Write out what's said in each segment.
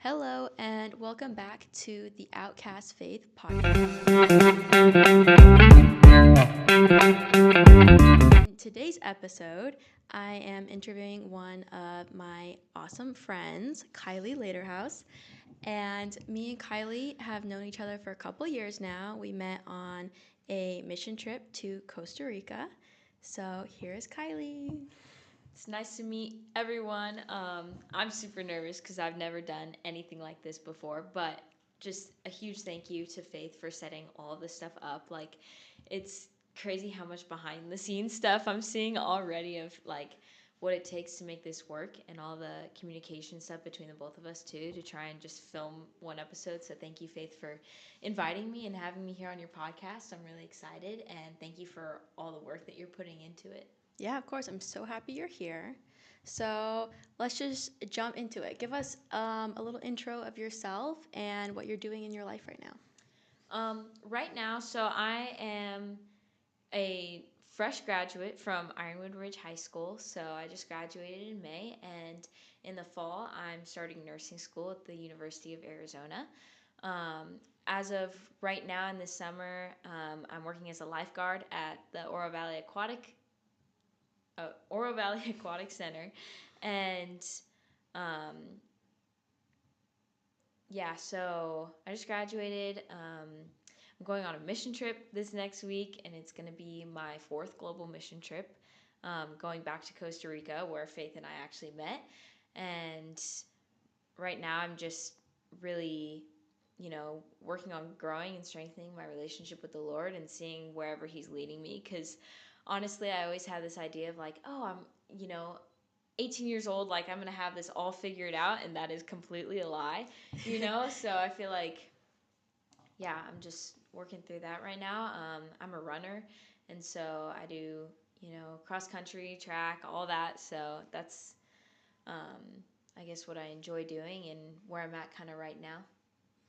Hello, and welcome back to the Outcast Faith podcast. In today's episode, I am interviewing one of my awesome friends, Kylie Lederhos. And me and Kylie have known each other for a couple years now. We met on a mission trip to Costa Rica. So here's Kylie. It's nice to meet everyone. I'm super nervous because I've never done anything like this before, but just a huge thank you to Faith for setting all this stuff up. Like, it's crazy how much behind the scenes stuff I'm seeing already of like what it takes to make this work and all the communication stuff between the both of us too to try and just film one episode. So thank you, Faith, for inviting me and having me here on your podcast. I'm really excited, and thank you for all the work that you're putting into it. Yeah, of course. I'm so happy you're here. So let's just jump into it. Give us a little intro of yourself and what you're doing in your life right now. Right now, so I am a fresh graduate from Ironwood Ridge High School. So I just graduated in May, and in the fall, I'm starting nursing school at the University of Arizona. As of right now in the summer, I'm working as a lifeguard at the Oro Valley Aquatic Center, and um, yeah, so I just graduated. I'm going on a mission trip this next week, and it's going to be my fourth global mission trip, going back to Costa Rica, where Faith and I actually met. And right now, I'm just really, working on growing and strengthening my relationship with the Lord and seeing wherever He's leading me. Because honestly, I always had this idea of like, oh, I'm, 18 years old, like I'm gonna have this all figured out, and that is completely a lie. So I feel like, yeah, I'm just working through that right now. I'm a runner, and so I do, cross country, track, all that. So that's, um, I guess, what I enjoy doing and where I'm at kind of right now.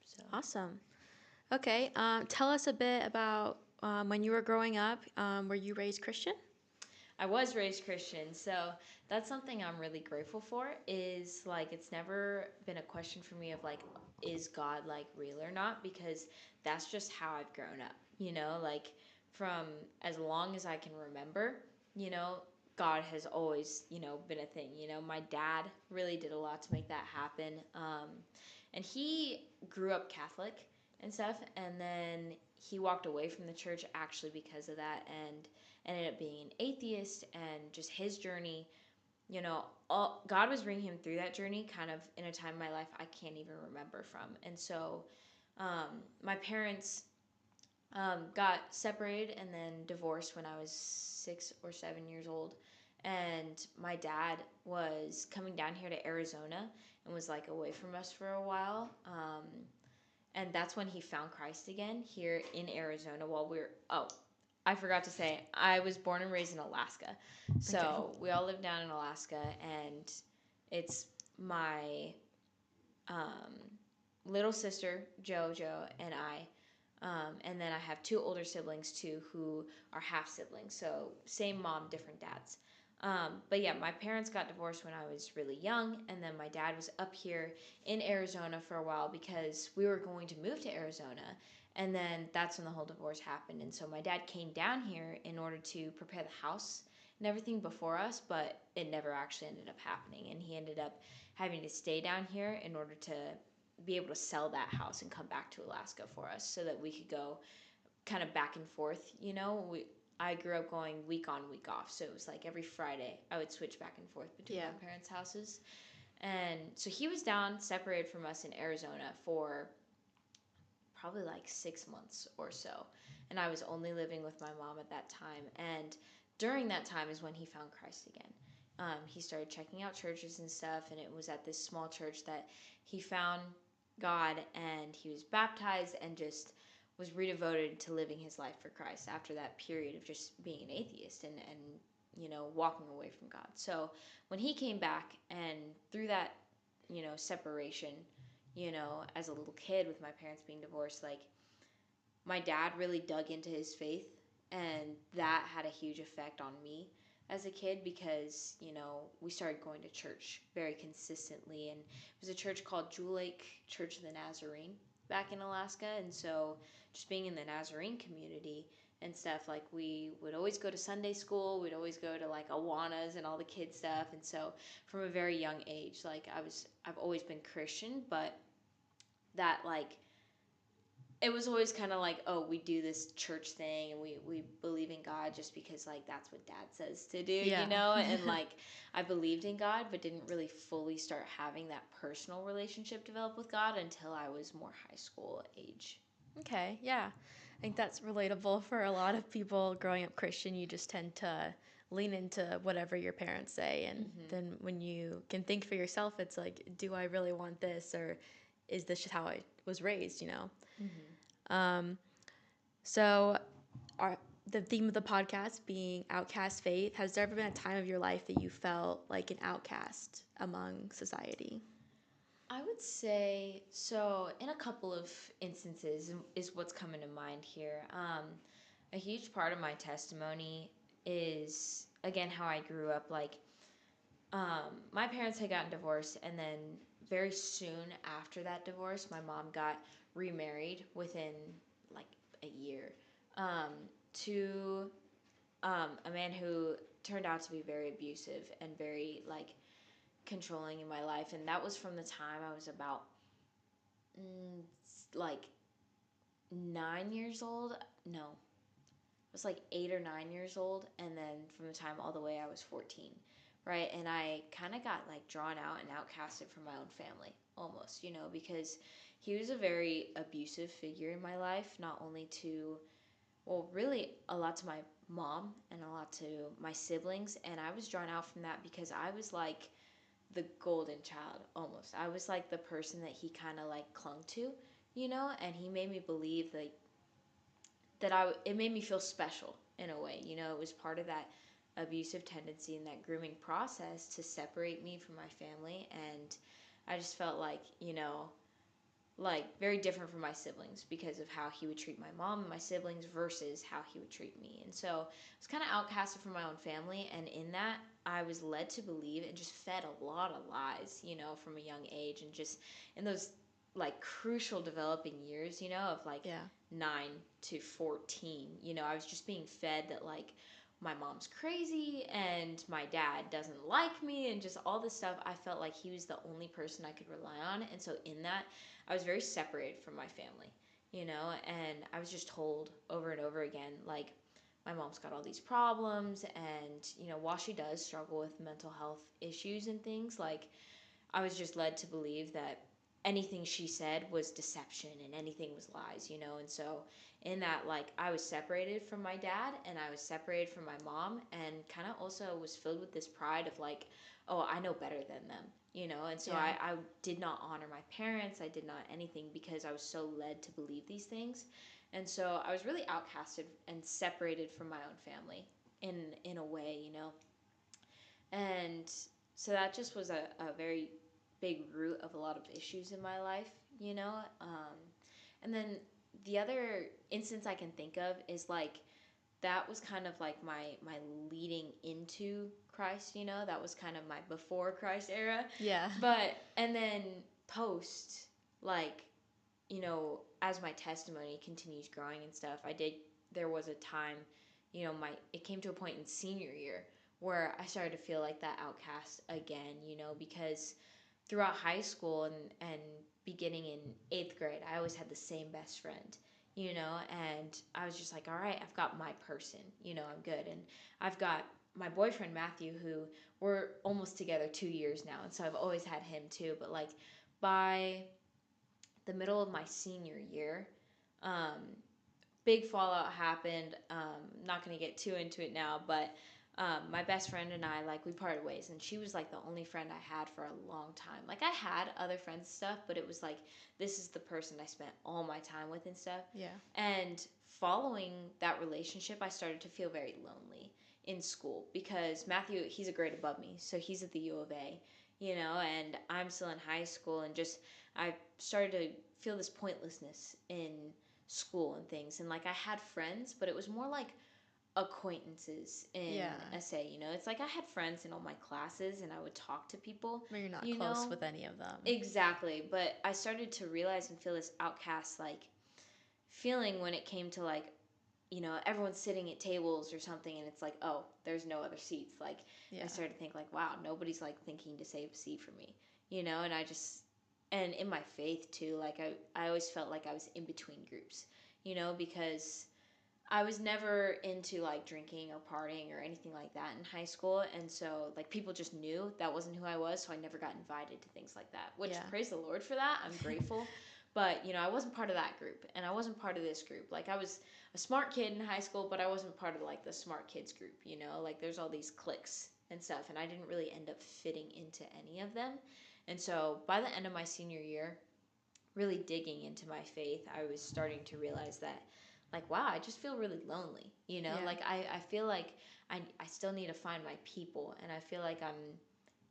So. Awesome. Okay, tell us a bit about when you were growing up. Were you raised Christian? I was raised Christian, so that's something I'm really grateful for. Is like it's never been a question for me of like, is God like real or not? Because that's just how I've grown up. Like from as long as I can remember, you know, God has always been a thing. My dad really did a lot to make that happen, and he grew up Catholic and stuff, and then he walked away from the church actually because of that, and ended up being an atheist, and just his journey, God was bringing him through that journey kind of in a time in my life I can't even remember from. And so my parents got separated and then divorced when I was 6 or 7 years old. And my dad was coming down here to Arizona and was like away from us for a while. And that's when he found Christ again here in Arizona while I forgot to say, I was born and raised in Alaska. So Okay. we all live down in Alaska, and it's my um, little sister, JoJo, and I. And then I have two older siblings too who are half siblings. So same mom, different dads. But yeah, my parents got divorced when I was really young, and then my dad was up here in Arizona for a while because we were going to move to Arizona, and then that's when the whole divorce happened. And so my dad came down here in order to prepare the house and everything before us, but it never actually ended up happening, and he ended up having to stay down here in order to be able to sell that house and come back to Alaska for us so that we could go kind of back and forth. I grew up going week on, week off. So it was like every Friday I would switch back and forth between my parents' houses. And so he was down, separated from us in Arizona for probably like 6 months or so. And I was only living with my mom at that time. And during that time is when he found Christ again. He started checking out churches and stuff, and it was at this small church that he found God, and he was baptized and just was redevoted to living his life for Christ after that period of just being an atheist and walking away from God. So when he came back, and through that separation, as a little kid with my parents being divorced, like my dad really dug into his faith, and that had a huge effect on me. as a kid because, we started going to church very consistently. And it was a church called Jewel Lake Church of the Nazarene back in Alaska. And so just being in the Nazarene community and stuff, like we would always go to Sunday school, we'd always go to like Awanas and all the kid stuff. And so from a very young age, like I've always been Christian, but that like it was always kind of like, oh, we do this church thing and we believe in God just because like that's what dad says to do, Yeah. and like I believed in God but didn't really fully start having that personal relationship develop with God until I was more high school age. Okay, yeah. I think that's relatable for a lot of people growing up Christian. You just tend to lean into whatever your parents say. And Mm-hmm. then when you can think for yourself, it's like, do I really want this? Or is this just how I was raised? Mm-hmm. Um, so, our, the theme of the podcast being outcast faith, has there ever been a time of your life that you felt like an outcast among society? I would say so. In a couple of instances, is what's coming to mind here. A huge part of my testimony is again how I grew up. Like, my parents had gotten divorced, and then very soon after that divorce, my mom got remarried within like a year um, to a man who turned out to be very abusive and very like controlling in my life. And that was from the time I was about like 9 years old. No, I was like 8 or 9 years old, and then from the time all the way I was 14, right? And I kind of got like drawn out and outcasted from my own family almost, because he was a very abusive figure in my life, not only to, well, really a lot to my mom and a lot to my siblings. And I was drawn out from that because I was like the golden child almost. I was like the person that he kind of like clung to, and he made me believe like it made me feel special in a way. It was part of that abusive tendency and that grooming process to separate me from my family. And I just felt like very different from my siblings because of how he would treat my mom and my siblings versus how he would treat me. And so I was kind of outcasted from my own family. And in that, I was led to believe and just fed a lot of lies, from a young age. And just in those like crucial developing years, of like Yeah. 9 to 14, I was just being fed that like my mom's crazy and my dad doesn't like me and just all this stuff. I felt like he was the only person I could rely on. And so in that, I was very separated from my family, and I was just told over and over again, like, my mom's got all these problems, and, while she does struggle with mental health issues and things, like, I was just led to believe that anything she said was deception and anything was lies, and so in that, like, I was separated from my dad and I was separated from my mom, and kind of also was filled with this pride of like, oh, I know better than them, and so Yeah. I did not honor my parents. I did not anything because I was so led to believe these things. And so I was really outcasted and separated from my own family in a way, and so that just was a very big root of a lot of issues in my life, and then the other instance I can think of is like that was kind of like my leading into Christ, that was kind of my before Christ era. Yeah. But and then post, like, as my testimony continues growing and stuff, there was a time, my it came to a point in senior year where I started to feel like that outcast again, because throughout high school and beginning in 8th grade, I always had the same best friend, and I was just like, all right, I've got my person, I'm good. And I've got my boyfriend, Matthew, who we're almost together 2 years now. And so I've always had him too. But like by the middle of my senior year, um, big fallout happened. Not going to get too into it now, but my best friend and I, like, we parted ways, and she was like the only friend I had for a long time. Like, I had other friends and stuff, but it was like this is the person I spent all my time with and stuff. Yeah. And following that relationship, I started to feel very lonely in school because Matthew, he's a grade above me, so he's at the U of A, and I'm still in high school, and just I started to feel this pointlessness in school and things. And like I had friends, but it was more like acquaintances in Yeah. SA. You know, it's like I had friends in all my classes and I would talk to people, But you're not you close know. with any of them. Exactly. But I started to realize and feel this outcast like feeling when it came to like, you know, everyone's sitting at tables or something and it's like, oh, there's no other seats. Like, Yeah. I started to think like, wow, nobody's like thinking to save a seat for me, you know. And I just, and in my faith too, like I always felt like I was in between groups, you know, because I was never into like drinking or partying or anything like that in high school. And so like people just knew that wasn't who I was. So I never got invited to things like that, which Yeah. praise the Lord for that. I'm grateful. But, you know, I wasn't part of that group and I wasn't part of this group. Like I was a smart kid in high school, but I wasn't part of like the smart kids group, you know, like there's all these cliques and stuff. And I didn't really end up fitting into any of them. And so by the end of my senior year, really digging into my faith, I was starting to realize that, like, wow, I just feel really lonely, you know? Yeah. Like, I feel like I still need to find my people, and I feel like I'm,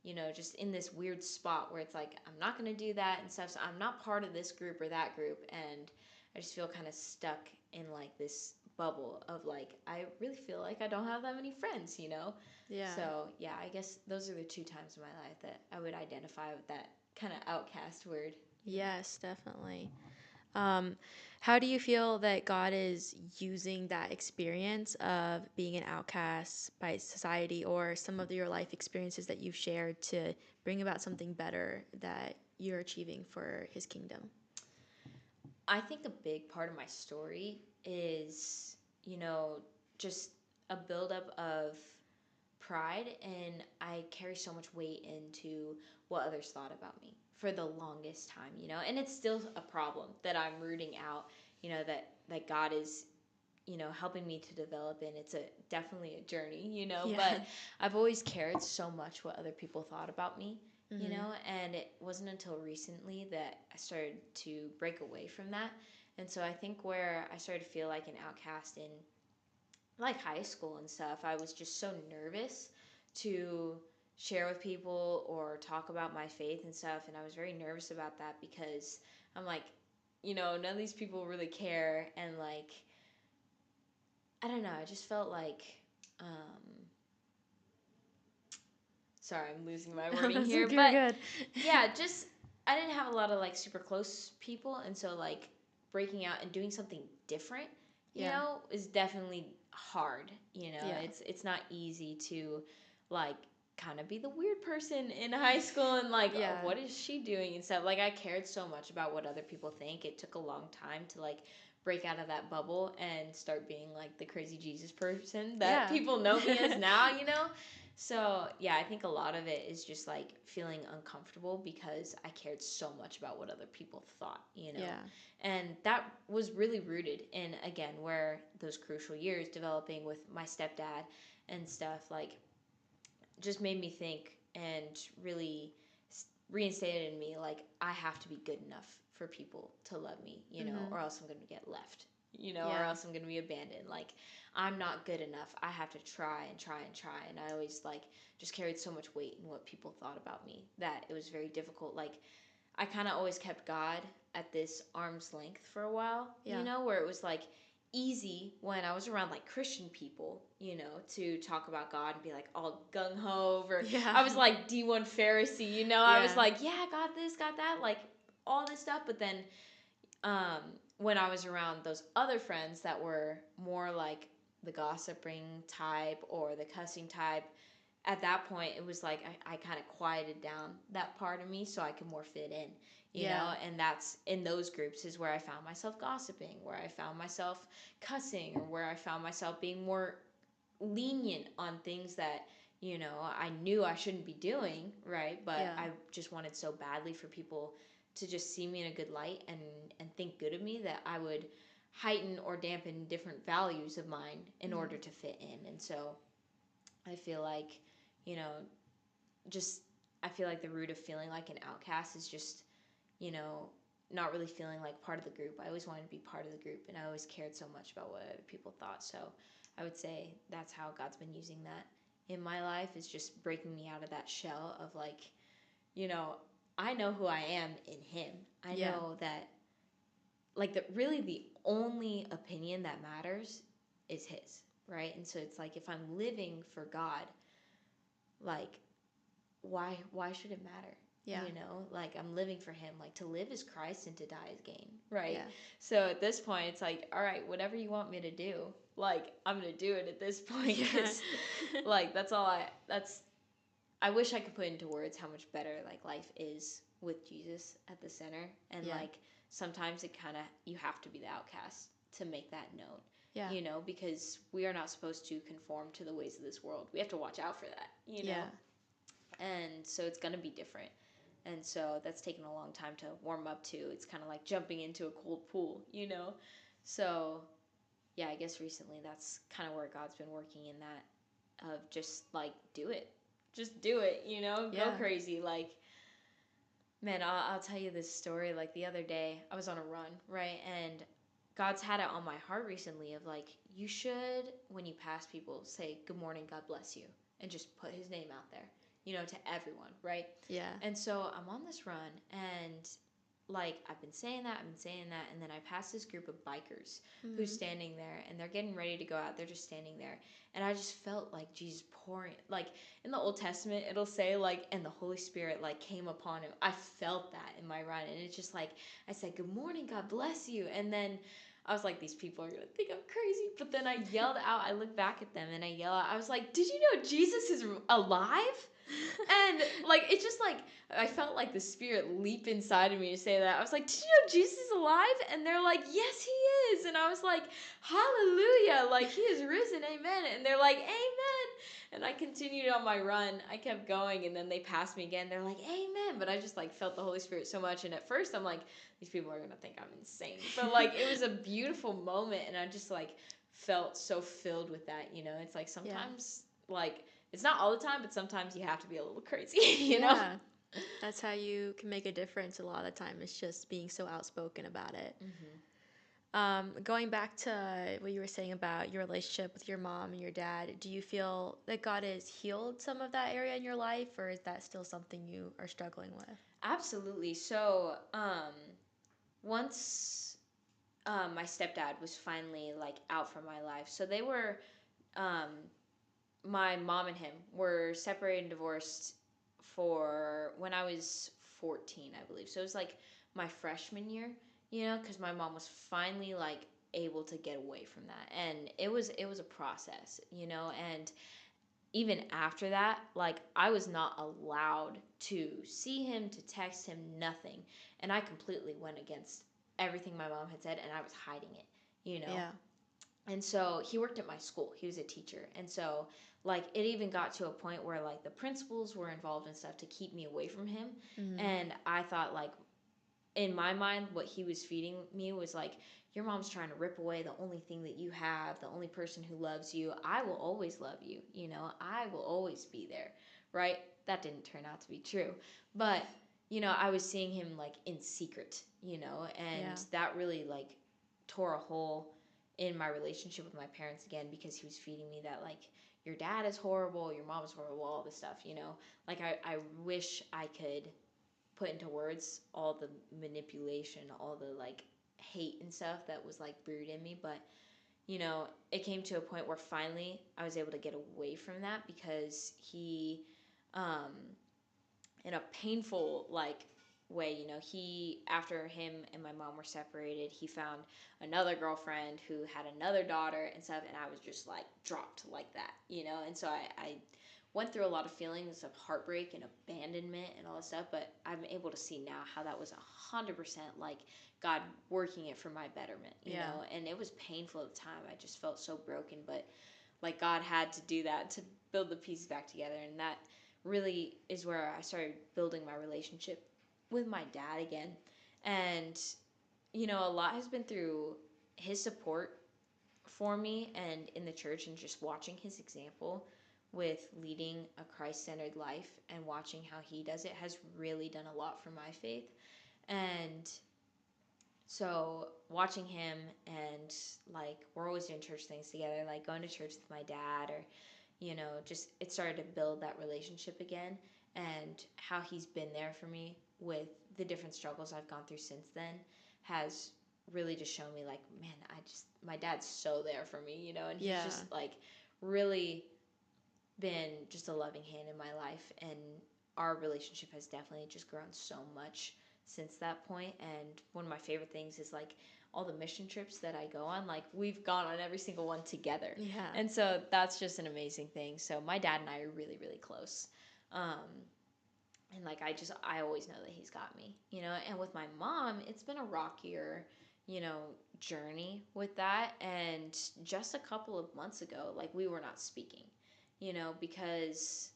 you know, just in this weird spot where it's like, I'm not going to do that and stuff, so I'm not part of this group or that group, and I just feel kind of stuck in, like, this bubble of, like, I really feel like I don't have that many friends, you know? Yeah. So, yeah, I guess those are the two times in my life that I would identify with that kind of outcast word. Yes, definitely. Um, how do you feel that God is using that experience of being an outcast by society or some of your life experiences that you've shared to bring about something better that you're achieving for his kingdom? I think a big part of my story is, you know, just a buildup of pride, and I carry so much weight into what others thought about me for the longest time, you know, and it's still a problem that I'm rooting out, you know, that God is, you know, helping me to develop, and it's a definitely a journey, you know. Yeah. But I've always cared so much what other people thought about me, you Mm-hmm. know, and it wasn't until recently that I started to break away from that. And so I think where I started to feel like an outcast in like high school and stuff, I was just so nervous to share with people or talk about my faith and stuff, and I was very nervous about that because I'm like, you know, none of these people really care, and like, I don't know. I just felt like, um, sorry, I'm losing my wording That's here, you're but good. yeah, just I didn't have a lot of like super close people, and so like breaking out and doing something different, you Yeah. know, is definitely hard. You know, Yeah. it's not easy to like kind of be the weird person in high school and like, oh, Yeah. what is she doing and stuff. Like I cared so much about what other people think. It took a long time to like break out of that bubble and start being like the crazy Jesus person that Yeah. people know me as now, you know? So, yeah, I think a lot of it is just like feeling uncomfortable because I cared so much about what other people thought, you know? Yeah. And that was really rooted in, again, where those crucial years developing with my stepdad and stuff, like, just made me think and really reinstated in me like I have to be good enough for people to love me, you know, Mm-hmm. or else I'm going to get left, you know, or Yeah. else I'm going to be abandoned. Like I'm not good enough. I have to try and try and try, and I always like just carried so much weight in what people thought about me that it was very difficult. Like I kind of always kept God at this arm's length for a while, you Yeah. know, where it was like easy when I was around like Christian people, you know, to talk about God and be like all gung ho over. Yeah. I was like D1 Pharisee, you know, I was Yeah. like, yeah, got this, got that, like all this stuff. But then um, when I was around those other friends that were more like the gossiping type or the cussing type, at that point it was like I kind of quieted down that part of me so I could more fit in, you Yeah. know. And that's in those groups is where I found myself gossiping, where I found myself cussing, or where I found myself being more lenient on things that, you know, I knew I shouldn't be doing, right? But Yeah. I just wanted so badly for people to just see me in a good light and think good of me that I would heighten or dampen different values of mine in Mm-hmm. order to fit in. And so I feel like, you know, just I feel like the root of feeling like an outcast is just, you know, not really feeling like part of the group. I always wanted to be part of the group, and I always cared so much about what other people thought. So I would say that's how God's been using that in my life, is just breaking me out of that shell of like, you know, I know who I am in Him. I Yeah. know that like the really the only opinion that matters is His, right? And so it's like, if I'm living for God, like, why should it matter? Yeah. Like, I'm living for him. Like, to live is Christ and to die is gain, right? Yeah. So at this point, it's like, all right, whatever you want me to do, like, I'm gonna do it at this point, Yeah. because like, I wish I could put into words how much better, like, life is with Jesus at the center. And Yeah. like, sometimes it kind of, you have to be the outcast to make that known. Yeah. Because we are not supposed to conform to the ways of this world. We have to watch out for that. Yeah. And so it's going to be different. And so that's taken a long time to warm up to. It's kind of like jumping into a cold pool. So yeah, I guess recently that's kind of where God's been working in that, of just like, do it. Just do it, Yeah. go crazy. Like, man, I'll tell you this story. Like, the other day, I was on a run, right? And God's had it on my heart recently of like, you should, when you pass people, say, "Good morning, God bless you," and just put his name out there, to everyone, right? Yeah. And so I'm on this run, and like, I've been saying that, and then I pass this group of bikers who's standing there, and they're getting ready to go out. They're just standing there. And I just felt like Jesus pouring, like, in the Old Testament, it'll say, like, and the Holy Spirit, like, came upon him. I felt that in my run. And it's just like, I said, "Good morning, God bless you." And then I was like, these people are going to think I'm crazy. But then I yelled out, I looked back at them and I yell out, I was like, "Did you know Jesus is alive?" And like, it's just like, I felt like the Spirit leap inside of me to say that. I was like, "Did you know Jesus is alive?" And they're like, "Yes, he is." And I was like, "Hallelujah, like, he is risen, amen." And they're like, "Amen." And I continued on my run. I kept going, and then they passed me again. They're like, "Amen." But I just like felt the Holy Spirit so much. And at first I'm like, these people are gonna think I'm insane. But like, it was a beautiful moment, and I just like felt so filled with that. It's like, sometimes, like, it's not all the time, but sometimes you have to be a little crazy, Yeah. That's how you can make a difference a lot of the time. It's just being so outspoken about it. Going back to what you were saying about your relationship with your mom and your dad, do you feel that God has healed some of that area in your life, or is that still something you are struggling with? Absolutely. So, once my stepdad was finally like out from my life, so they were, um, my mom and him were separated and divorced for when I was 14, I believe. So it was like my freshman year, because my mom was finally like able to get away from that. And it was a process, and even after that, like, I was not allowed to see him, to text him, nothing. And I completely went against everything my mom had said, and I was hiding it. Yeah. And so he worked at my school. He was a teacher. And so, like, it even got to a point where, like, the principals were involved and stuff to keep me away from him. And I thought, like, in my mind, what he was feeding me was like, "Your mom's trying to rip away the only thing that you have, the only person who loves you. I will always love you. I will always be there." Right? That didn't turn out to be true. But, I was seeing him like in secret, and that really like tore a hole in my relationship with my parents again, because he was feeding me that, like, your dad is horrible, your mom is horrible, all this stuff. Like, I wish I could put into words all the manipulation, all the like hate and stuff that was like brewed in me. But it came to a point where finally I was able to get away from that, because he, um, in a painful like way, he, after him and my mom were separated, he found another girlfriend who had another daughter and stuff, and I was just like dropped like that. And so I went through a lot of feelings of heartbreak and abandonment and all this stuff, but I'm able to see now how that was 100% like God working it for my betterment, and it was painful at the time. I just felt so broken, but like, God had to do that to build the pieces back together. And that really is where I started building my relationship with my dad again. And a lot has been through his support for me and in the church, and just watching his example with leading a Christ-centered life and watching how he does it has really done a lot for my faith. And so watching him, and like, we're always doing church things together, like going to church with my dad, or just, it started to build that relationship again. And how he's been there for me with the different struggles I've gone through since then has really just shown me like, man, my dad's so there for me, and he's Yeah. just like really been just a loving hand in my life, and our relationship has definitely just grown so much since that point. And one of my favorite things is like all the mission trips that I go on, like we've gone on every single one together. Yeah. And so that's just an amazing thing. So my dad and I are really, really close. And like I always know that he's got me, and with my mom it's been a rockier, journey with that. And just a couple of months ago, like we were not speaking, because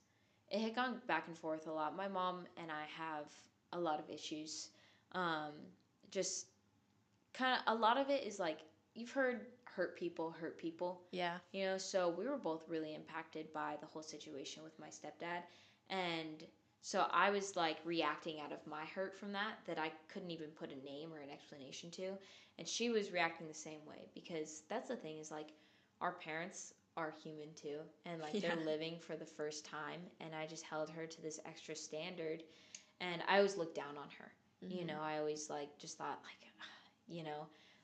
it had gone back and forth a lot. My mom and I have a lot of issues. Just kind of a lot of it is like you've heard hurt people. Yeah. So we were both really impacted by the whole situation with my stepdad. And so I was like reacting out of my hurt from that I couldn't even put a name or an explanation to. And she was reacting the same way, because that's the thing is like our parents are human too, and like they're living for the first time, and I just held her to this extra standard. And I always looked down on her. I always like just thought like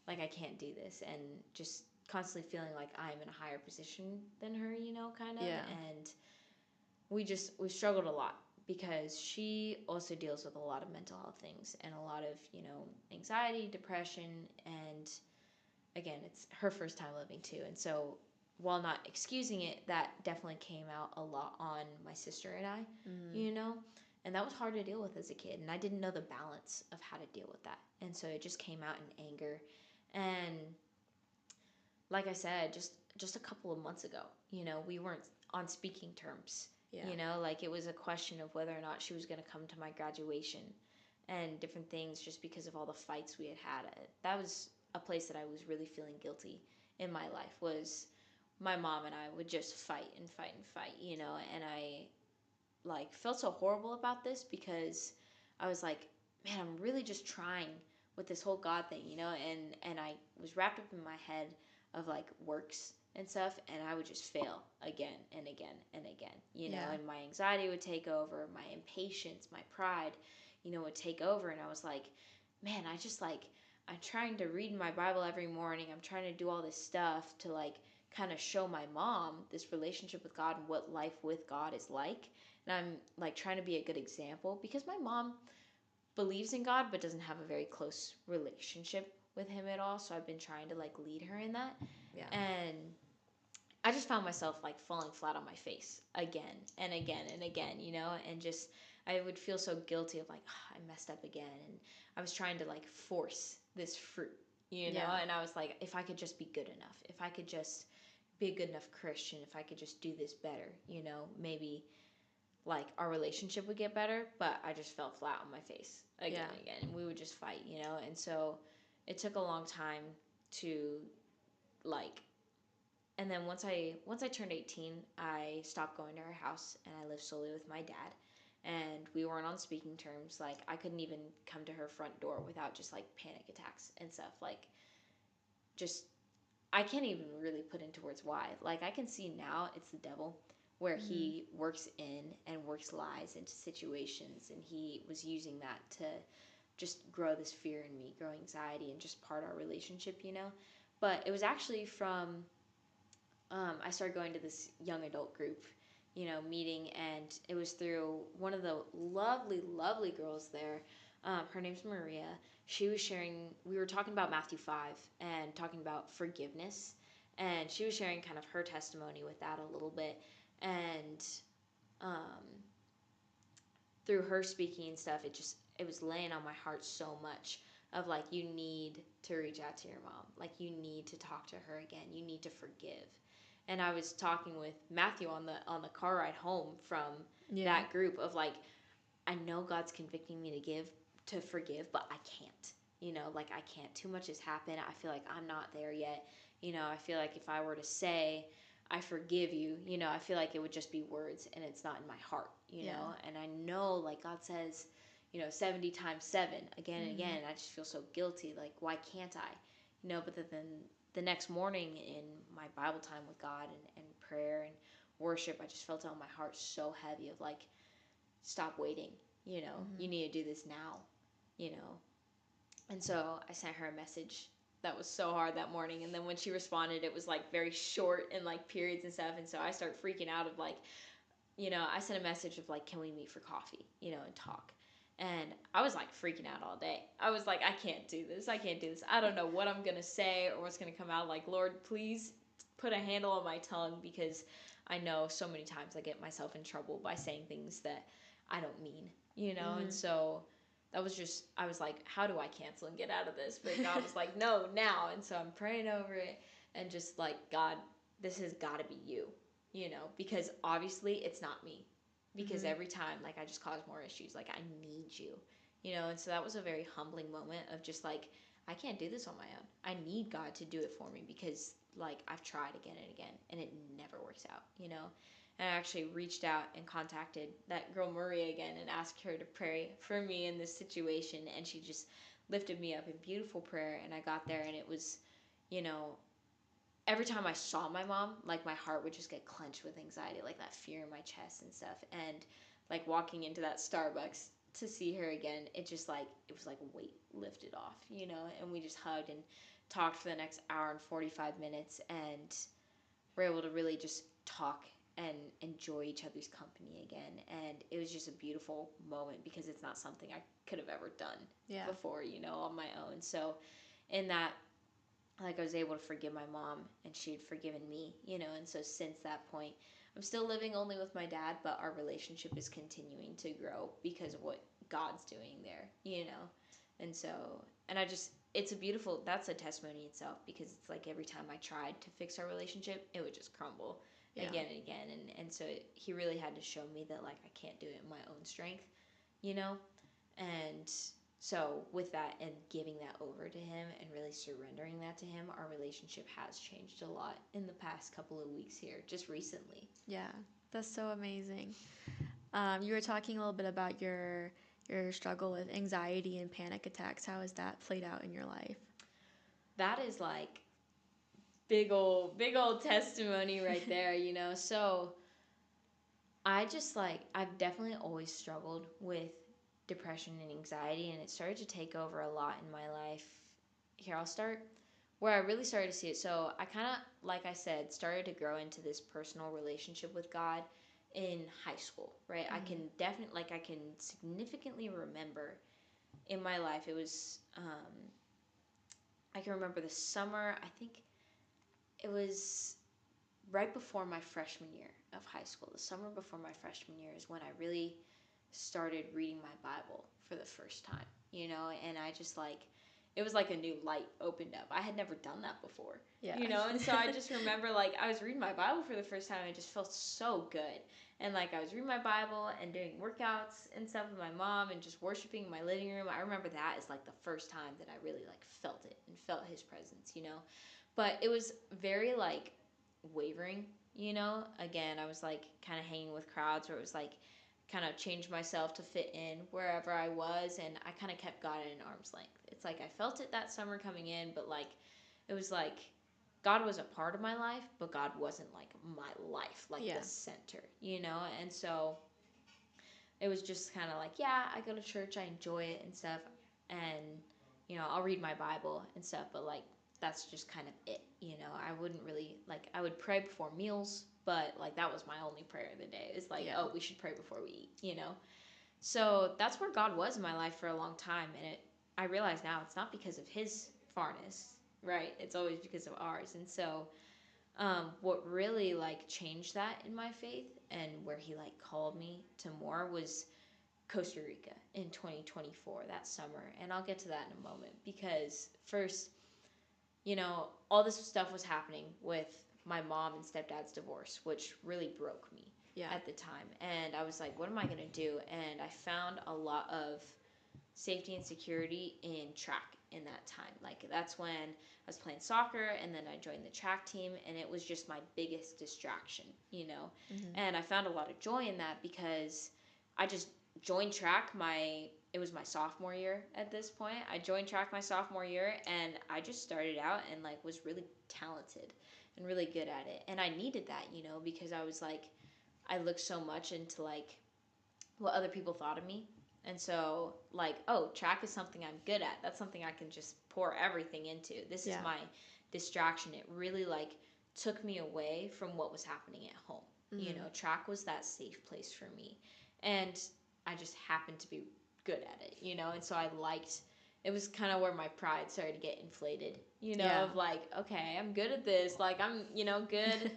like I can't do this, and just constantly feeling like I'm in a higher position than her, kind of. Yeah. And we struggled a lot, because she also deals with a lot of mental health things and a lot of, anxiety, depression, and again, it's her first time living too. And so while not excusing it, that definitely came out a lot on my sister and I, and that was hard to deal with as a kid. And I didn't know the balance of how to deal with that. And so it just came out in anger. And like I said, just a couple of months ago, we weren't on speaking terms. Yeah. Like it was a question of whether or not she was going to come to my graduation and different things, just because of all the fights we had had. That was a place that I was really feeling guilty in my life, was my mom and I would just fight and fight and fight, and I like felt so horrible about this, because I was like, man, I'm really just trying with this whole God thing, and I was wrapped up in my head of like works and stuff, and I would just fail again and again and again, Yeah. and my anxiety would take over, my impatience, my pride, would take over. And I was like, man, I just like, I'm trying to read my Bible every morning. I'm trying to do all this stuff to like kind of show my mom this relationship with God and what life with God is like. And I'm like trying to be a good example, because my mom believes in God but doesn't have a very close relationship with him at all. So I've been trying to like lead her in that. Yeah. And I just found myself like falling flat on my face again and again and again, and just I would feel so guilty of like, oh, I messed up again. And I was trying to like force this fruit, Yeah. and I was like, if I could just be good enough, if I could just be a good enough Christian, if I could just do this better, maybe like our relationship would get better. But I just fell flat on my face again and again, and we would just fight, and so it took a long time to like. And then once I turned 18, I stopped going to her house, and I lived solely with my dad. And we weren't on speaking terms. Like I couldn't even come to her front door without just like panic attacks and stuff. Like just I can't even really put into words why. Like I can see now it's the devil, where he works in and works lies into situations, and he was using that to just grow this fear in me, grow anxiety, and just part our relationship, But it was actually from I started going to this young adult group, meeting, and it was through one of the lovely, lovely girls there. Her name's Maria. She was sharing, we were talking about Matthew 5 and talking about forgiveness, and she was sharing kind of her testimony with that a little bit. And um, through her speaking and stuff, it was laying on my heart so much of like, you need to reach out to your mom. Like you need to talk to her again. You need to forgive. And I was talking with Matthew on the car ride home from that group of like, I know God's convicting me to forgive, but I can't. Like I can't. Too much has happened. I feel like I'm not there yet. I feel like if I were to say I forgive you, I feel like it would just be words and it's not in my heart, And I know like God says, 70 times 7 again and again, and I just feel so guilty. Like why can't I? But then the next morning in my Bible time with God and prayer and worship, I just felt it on my heart so heavy of like, stop waiting, you need to do this now, And so I sent her a message that was so hard that morning. And then when she responded, it was like very short and like periods and stuff. And so I start freaking out of like, I sent a message of like, can we meet for coffee, and talk. And I was like freaking out all day. I was like, I can't do this. I can't do this. I don't know what I'm going to say or what's going to come out. Like, Lord, please put a handle on my tongue, because I know so many times I get myself in trouble by saying things that I don't mean. And so that was just, I was like, how do I cancel and get out of this? But God was like, no, now. And so I'm praying over it and just like, God, this has got to be you, because obviously it's not me. Because every time, like, I just cause more issues. Like, I need you, and so that was a very humbling moment of just like, I can't do this on my own. I need God to do it for me, because like I've tried again and again and it never works out. And I actually reached out and contacted that girl Maria again and asked her to pray for me in this situation, and she just lifted me up in beautiful prayer. And I got there, and it was, you know, every time I saw my mom, like my heart would just get clenched with anxiety, like that fear in my chest and stuff. And like walking into that Starbucks to see her again, it just like, it was like a weight lifted off. And we just hugged and talked for the next hour and 45 minutes, and were able to really just talk and enjoy each other's company again. And it was just a beautiful moment, because it's not something I could have ever done before, on my own. So in that, like, I was able to forgive my mom, and she had forgiven me. And so since that point, I'm still living only with my dad, but our relationship is continuing to grow because of what God's doing there. And so, and it's a beautiful, that's a testimony itself, because it's like every time I tried to fix our relationship, it would just crumble again and again. And so he really had to show me that, like, I can't do it in my own strength. And so with that and giving that over to him and really surrendering that to him, our relationship has changed a lot in the past couple of weeks here, just recently. Yeah, that's so amazing. You were talking a little bit about your struggle with anxiety and panic attacks. How has that played out in your life? That is like big old testimony right there. So I just like, I've definitely always struggled with depression and anxiety, and it started to take over a lot in my life. Here, I'll start where I really started to see it. So I kind of, like I said, started to grow into this personal relationship with God in high school, right? I can definitely, like, I can significantly remember in my life, it was, I can remember the summer, I think it was right before my freshman year of high school. The summer before my freshman year is when I really started reading my Bible for the first time, and I just like, it was like a new light opened up. I had never done that before, and so I just remember, like, I was reading my Bible for the first time, and it just felt so good. And like, I was reading my Bible and doing workouts and stuff with my mom and just worshiping in my living room. I remember that as like the first time that I really like felt it and felt his presence. But it was very like wavering. Again, I was like kind of hanging with crowds where it was like kind of changed myself to fit in wherever I was, and I kind of kept God at an arm's length. It's like I felt it that summer coming in, but like it was like God was a part of my life, but God wasn't like my life, like the center. And so it was just kind of like, yeah, I go to church, I enjoy it and stuff, and I'll read my Bible and stuff, but like that's just kind of it. I wouldn't really like, I would pray before meals, but like that was my only prayer of the day. It's like, oh, we should pray before we eat. So that's where God was in my life for a long time, and I realize now it's not because of his farness, right? It's always because of ours. And so what really like changed that in my faith and where he like called me to more was Costa Rica in 2024, that summer. And I'll get to that in a moment, because first, all this stuff was happening with my mom and stepdad's divorce, which really broke me at the time. And I was like, what am I going to do? And I found a lot of safety and security in track in that time. Like, that's when I was playing soccer, and then I joined the track team, and it was just my biggest distraction. And I found a lot of joy in that, because I just joined track it was my sophomore year at this point. I joined track my sophomore year, and I just started out and like was really talented and really good at it. And I needed that, because I was like, I looked so much into like what other people thought of me, And so, like, oh, track is something I'm good at. That's something I can just pour everything into. This is Yeah. my distraction. It really, like, took me away from what was happening at home. You know, track was that safe place for me. And I just happened to be good at it, you know? And so I liked it was kind of where my pride started to get inflated, you know, Yeah. of like, okay, I'm good at this. Like, I'm, you know, good.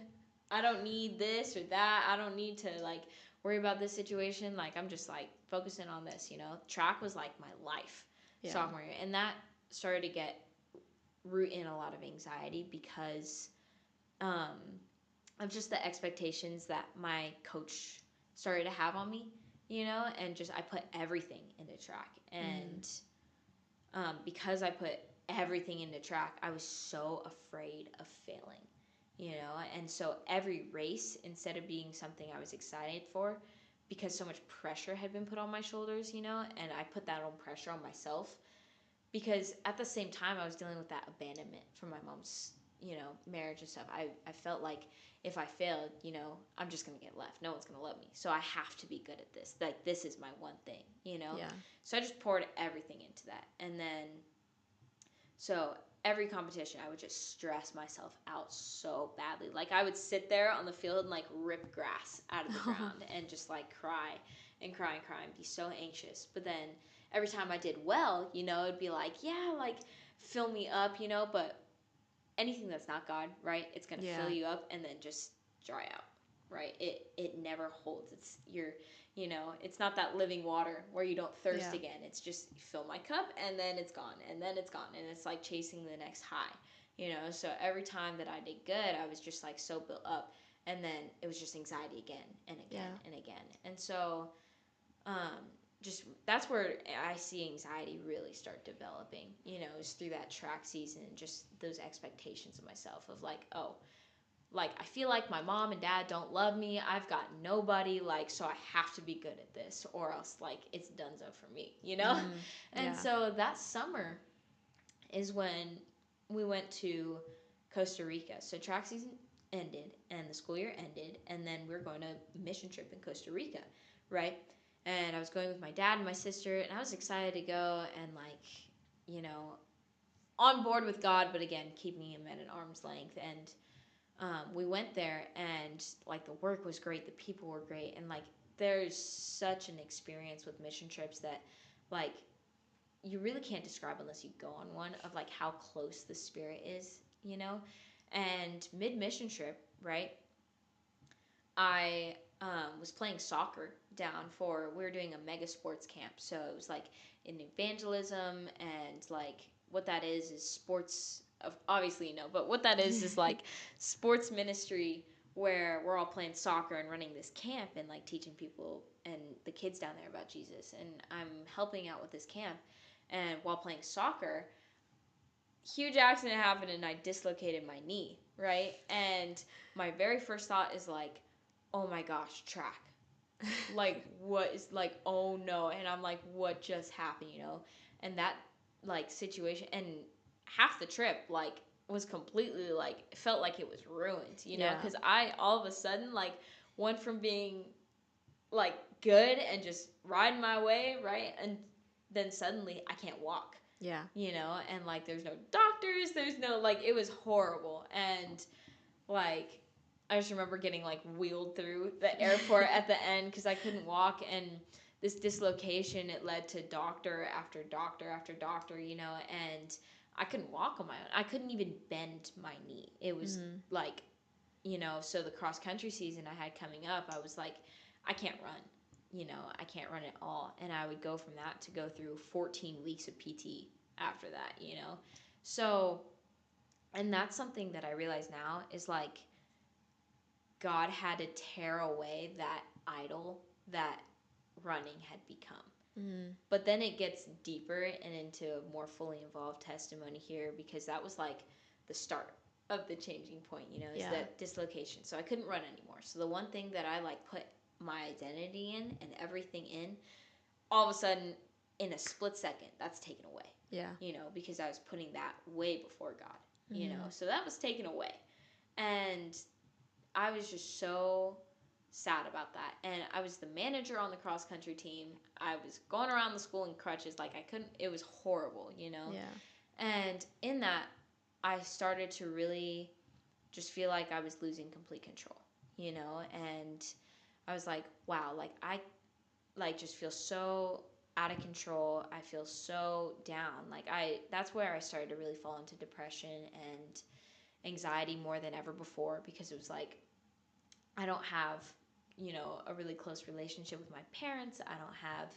I don't need this or that. I don't need to, like, worry about this situation. Like, I'm just, like, focusing on this, you know? Track was, like, my life Yeah. sophomore year. And that started to get root in a lot of anxiety because um, of just the expectations that my coach started to have on me, you know? And just, I put everything into track. And because I put everything into track, I was so afraid of failing, you know? And so every race, instead of being something I was excited for, because so much pressure had been put on my shoulders, you know, and I put that own pressure on myself because at the same time I was dealing with that abandonment from my mom's, you know, marriage and stuff. I felt like if I failed, you know, I'm just gonna get left. No one's gonna love me. So I have to be good at this. Like this is my one thing, you know? Yeah. So I just poured everything into that. And then so every competition I would just stress myself out so badly. Like I would sit there on the field and like rip grass out of the ground and just like cry and cry and cry and be so anxious. But then every time I did well, you know, it'd be like, yeah, like fill me up, you know, but anything that's not God, right? It's gonna Yeah. fill you up and then just dry out, right? It never holds. It's you know, it's not that living water where you don't thirst Yeah. again. It's just fill my cup and then it's gone and then it's gone and it's like chasing the next high, you know. So every time that I did good, I was just like so built up, and then it was just anxiety again and again Yeah. and again, and so um, just that's where I see anxiety really start developing, you know, is through that track season, just those expectations of myself of like, oh, like I feel like my mom and dad don't love me. I've got nobody, like, so I have to be good at this or else like it's donezo for me, you know? And Yeah. so that summer is when we went to Costa Rica. So track season ended and the school year ended, and then we are going to a mission trip in Costa Rica, right? And I was going with my dad and my sister, and I was excited to go and like, you know, on board with God, but again, keeping him at an arm's length. And we went there, and like the work was great, the people were great, and like there's such an experience with mission trips that like you really can't describe unless you go on one of like how close the spirit is, you know? And mid mission trip, right? I was playing soccer down for, we were doing a mega sports camp. So it was like in evangelism, and like what that is sports, obviously, you know, but what that is like sports ministry where we're all playing soccer and running this camp and like teaching people and the kids down there about Jesus. And I'm helping out with this camp. And while playing soccer, huge accident happened and I dislocated my knee, right? And my very first thought is like, oh my gosh, track. Like, what is, like, oh no. And I'm like, what just happened, you know? And that, like, situation, and half the trip, like, was completely, like, felt like it was ruined, you know? Yeah. Because I, all of a sudden, like, went from being, like, good and just riding my way, right? And then suddenly I can't walk, Yeah. you know, and like there's no doctors, there's no, like, it was horrible. And like I just remember getting like wheeled through the airport at the end because I couldn't walk, and this dislocation, it led to doctor after doctor after doctor, you know, and I couldn't walk on my own. I couldn't even bend my knee. It was like, you know, so the cross country season I had coming up, I was like, I can't run, you know, I can't run at all. And I would go from that to go through 14 weeks of PT after that, you know. So, and that's something that I realize now is like God had to tear away that idol that running had become. But then it gets deeper and into a more fully involved testimony here, because that was like the start of the changing point, you know, is Yeah. that dislocation. So I couldn't run anymore. So the one thing that I like put my identity in and everything in, all of a sudden in a split second, that's taken away. Yeah. You know, because I was putting that way before God, you know. So that was taken away. And I was just so sad about that. And I was the manager on the cross country team. I was going around the school in crutches. Like, I couldn't, it was horrible, you know? Yeah. And in that, I started to really just feel like I was losing complete control, you know? And I was like, wow, like, I like just feel so out of control. I feel so down. Like, that's where I started to really fall into depression and anxiety more than ever before, because it was like, I don't have, you know, a really close relationship with my parents. I don't have,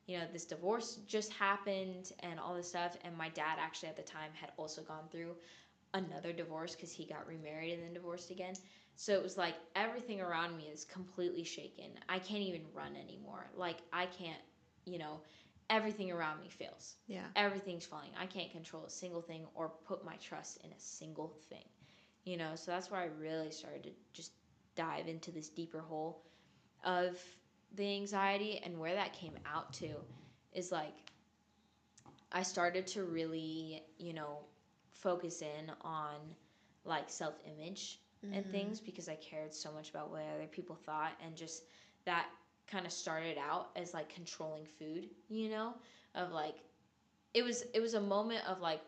you know, this divorce just happened and all this stuff. And my dad actually at the time had also gone through another divorce because he got remarried and then divorced again. So it was like everything around me is completely shaken. I can't even run anymore. Like, I can't, you know, everything around me fails. Yeah. Everything's falling. I can't control a single thing or put my trust in a single thing. You know, so that's where I really started to just dive into this deeper hole of the anxiety. And where that came out to is like, I started to really, you know, focus in on like self image and Mm-hmm. things, because I cared so much about what other people thought. And just that kind of started out as like controlling food, you know, of like, it was a moment of like,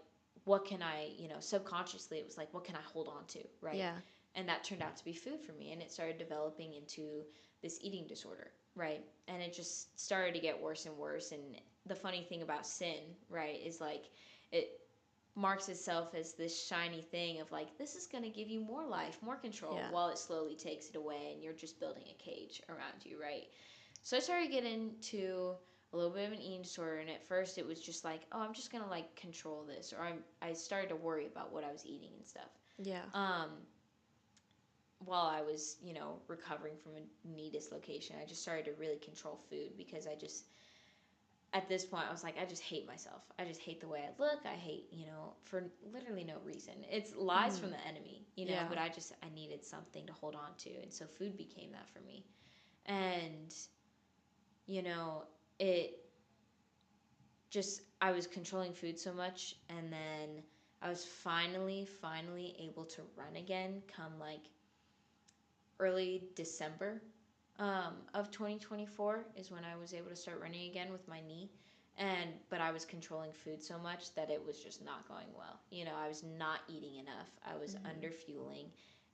what can I, you know, subconsciously it was like, what can I hold on to, right? Yeah. And that turned out to be food for me, and it started developing into this eating disorder, right? And it just started to get worse and worse. And the funny thing about sin, right, is like, it marks itself as this shiny thing of like, this is going to give you more life, more control, Yeah. while it slowly takes it away and you're just building a cage around you, right? So I started getting into a little bit of an eating disorder, and at first it was just like, oh, I'm just gonna like control this, or I started to worry about what I was eating and stuff. Yeah. While I was, you know, recovering from a knee dislocation, I just started to really control food, because I just, at this point, I was like, I just hate myself. I just hate the way I look. I hate, you know, for literally no reason. It's lies Mm-hmm. from the enemy, you know, Yeah. but I needed something to hold on to. And so food became that for me. And, you know, it just, I was controlling food so much. And then I was finally able to run again come like early December of 2024 is when I was able to start running again with my knee. And but I was controlling food so much that it was just not going well. You know, I was not eating enough. I was Mm-hmm. under fueling.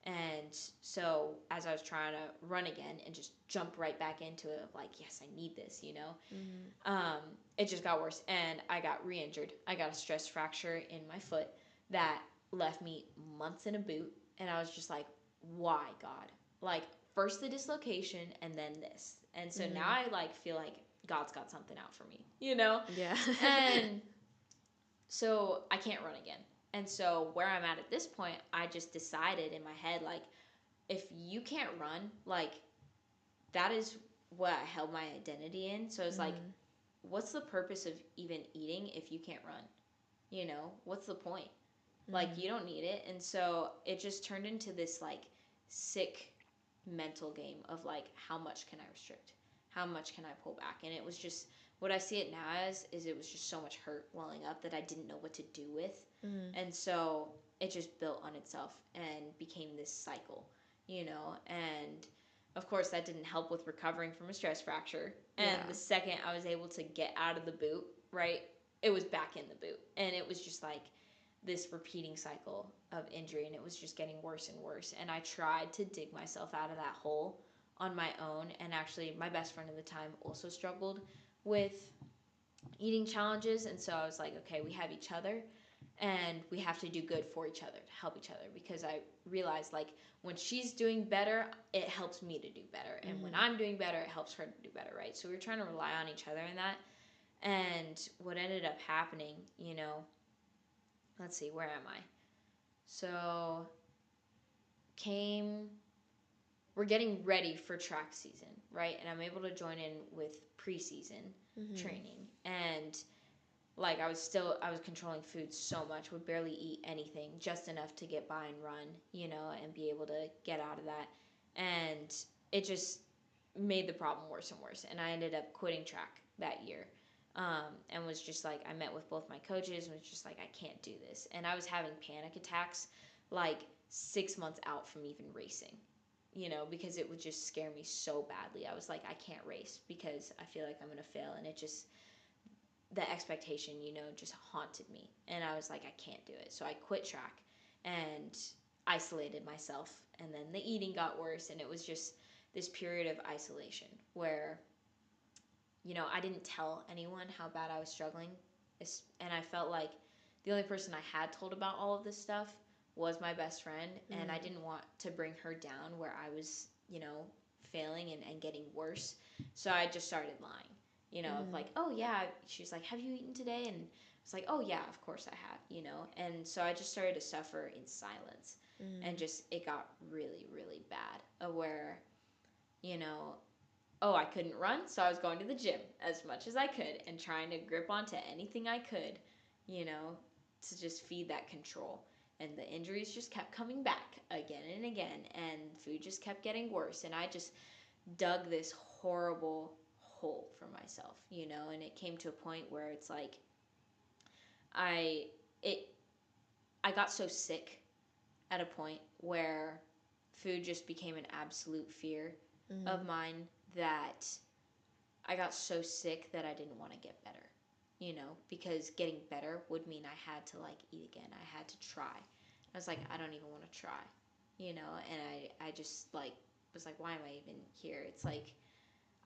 And so as I was trying to run again and just jump right back into it, of like, yes, I need this, you know, Mm-hmm. it just got worse. And I got re-injured. I got a stress fracture in my foot that left me months in a boot. And I was just like, why, God? Like, first the dislocation and then this. And so now Mm-hmm. I like feel like God's got something out for me, you know? Yeah. And so I can't run again. And so where I'm at this point, I just decided in my head, like, if you can't run, like, that is what I held my identity in. So it's like, Mm-hmm. what's the purpose of even eating if you can't run? You know, what's the point? Like, Mm-hmm. you don't need it. And so it just turned into this like sick mental game of like, how much can I restrict? How much can I pull back? And it was just, what I see it now as is, it was just so much hurt welling up that I didn't know what to do with. Mm-hmm. And so it just built on itself and became this cycle, you know? And of course, that didn't help with recovering from a stress fracture. And Yeah. the second I was able to get out of the boot, right, it was back in the boot. And it was just like this repeating cycle of injury, and it was just getting worse and worse. And I tried to dig myself out of that hole on my own. And actually, my best friend at the time also struggled with eating challenges. And so I was like, okay, we have each other, and we have to do good for each other to help each other, because I realized like, when she's doing better, it helps me to do better, and when Mm-hmm. I'm doing better, it helps her to do better, right? So we were trying to rely on each other in that. And what ended up happening, you know, let's see, where am I? So came we're getting ready for track season, right? And I'm able to join in with preseason Mm-hmm. training. And like, I was controlling food so much, would barely eat anything, just enough to get by and run, you know, and be able to get out of that. And it just made the problem worse and worse. And I ended up quitting track that year. And was just like, I met with both my coaches and was just like, I can't do this. And I was having panic attacks like 6 months out from even racing. because it would just scare me so badly. I was like, I can't race because I feel like I'm going to fail. And it just, the expectation, just haunted me. And I was like, I can't do it. So I quit track and isolated myself. And then the eating got worse. And it was just this period of isolation where, I didn't tell anyone how bad I was struggling. And I felt like the only person I had told about all of this stuff was my best friend. And I didn't want to bring her down where I was, failing and getting worse. So I just started lying, of like, oh yeah. She's like, have you eaten today? And I was like, oh yeah, of course I have. And so I just started to suffer in silence. And just, it got really, really bad, where, you know, oh, I couldn't run, so I was going to the gym as much as I could and trying to grip onto anything I could, you know, to just feed that control. And the injuries just kept coming back again and again, and food just kept getting worse. And I just dug this horrible hole for myself, and it came to a point where it's like I it I got so sick at a point where food just became an absolute fear of mine, that I got so sick that I didn't want to get better, because getting better would mean I had to like eat again. I had to try. I was like, I don't even want to try, and I just like was like, why am I even here? It's like,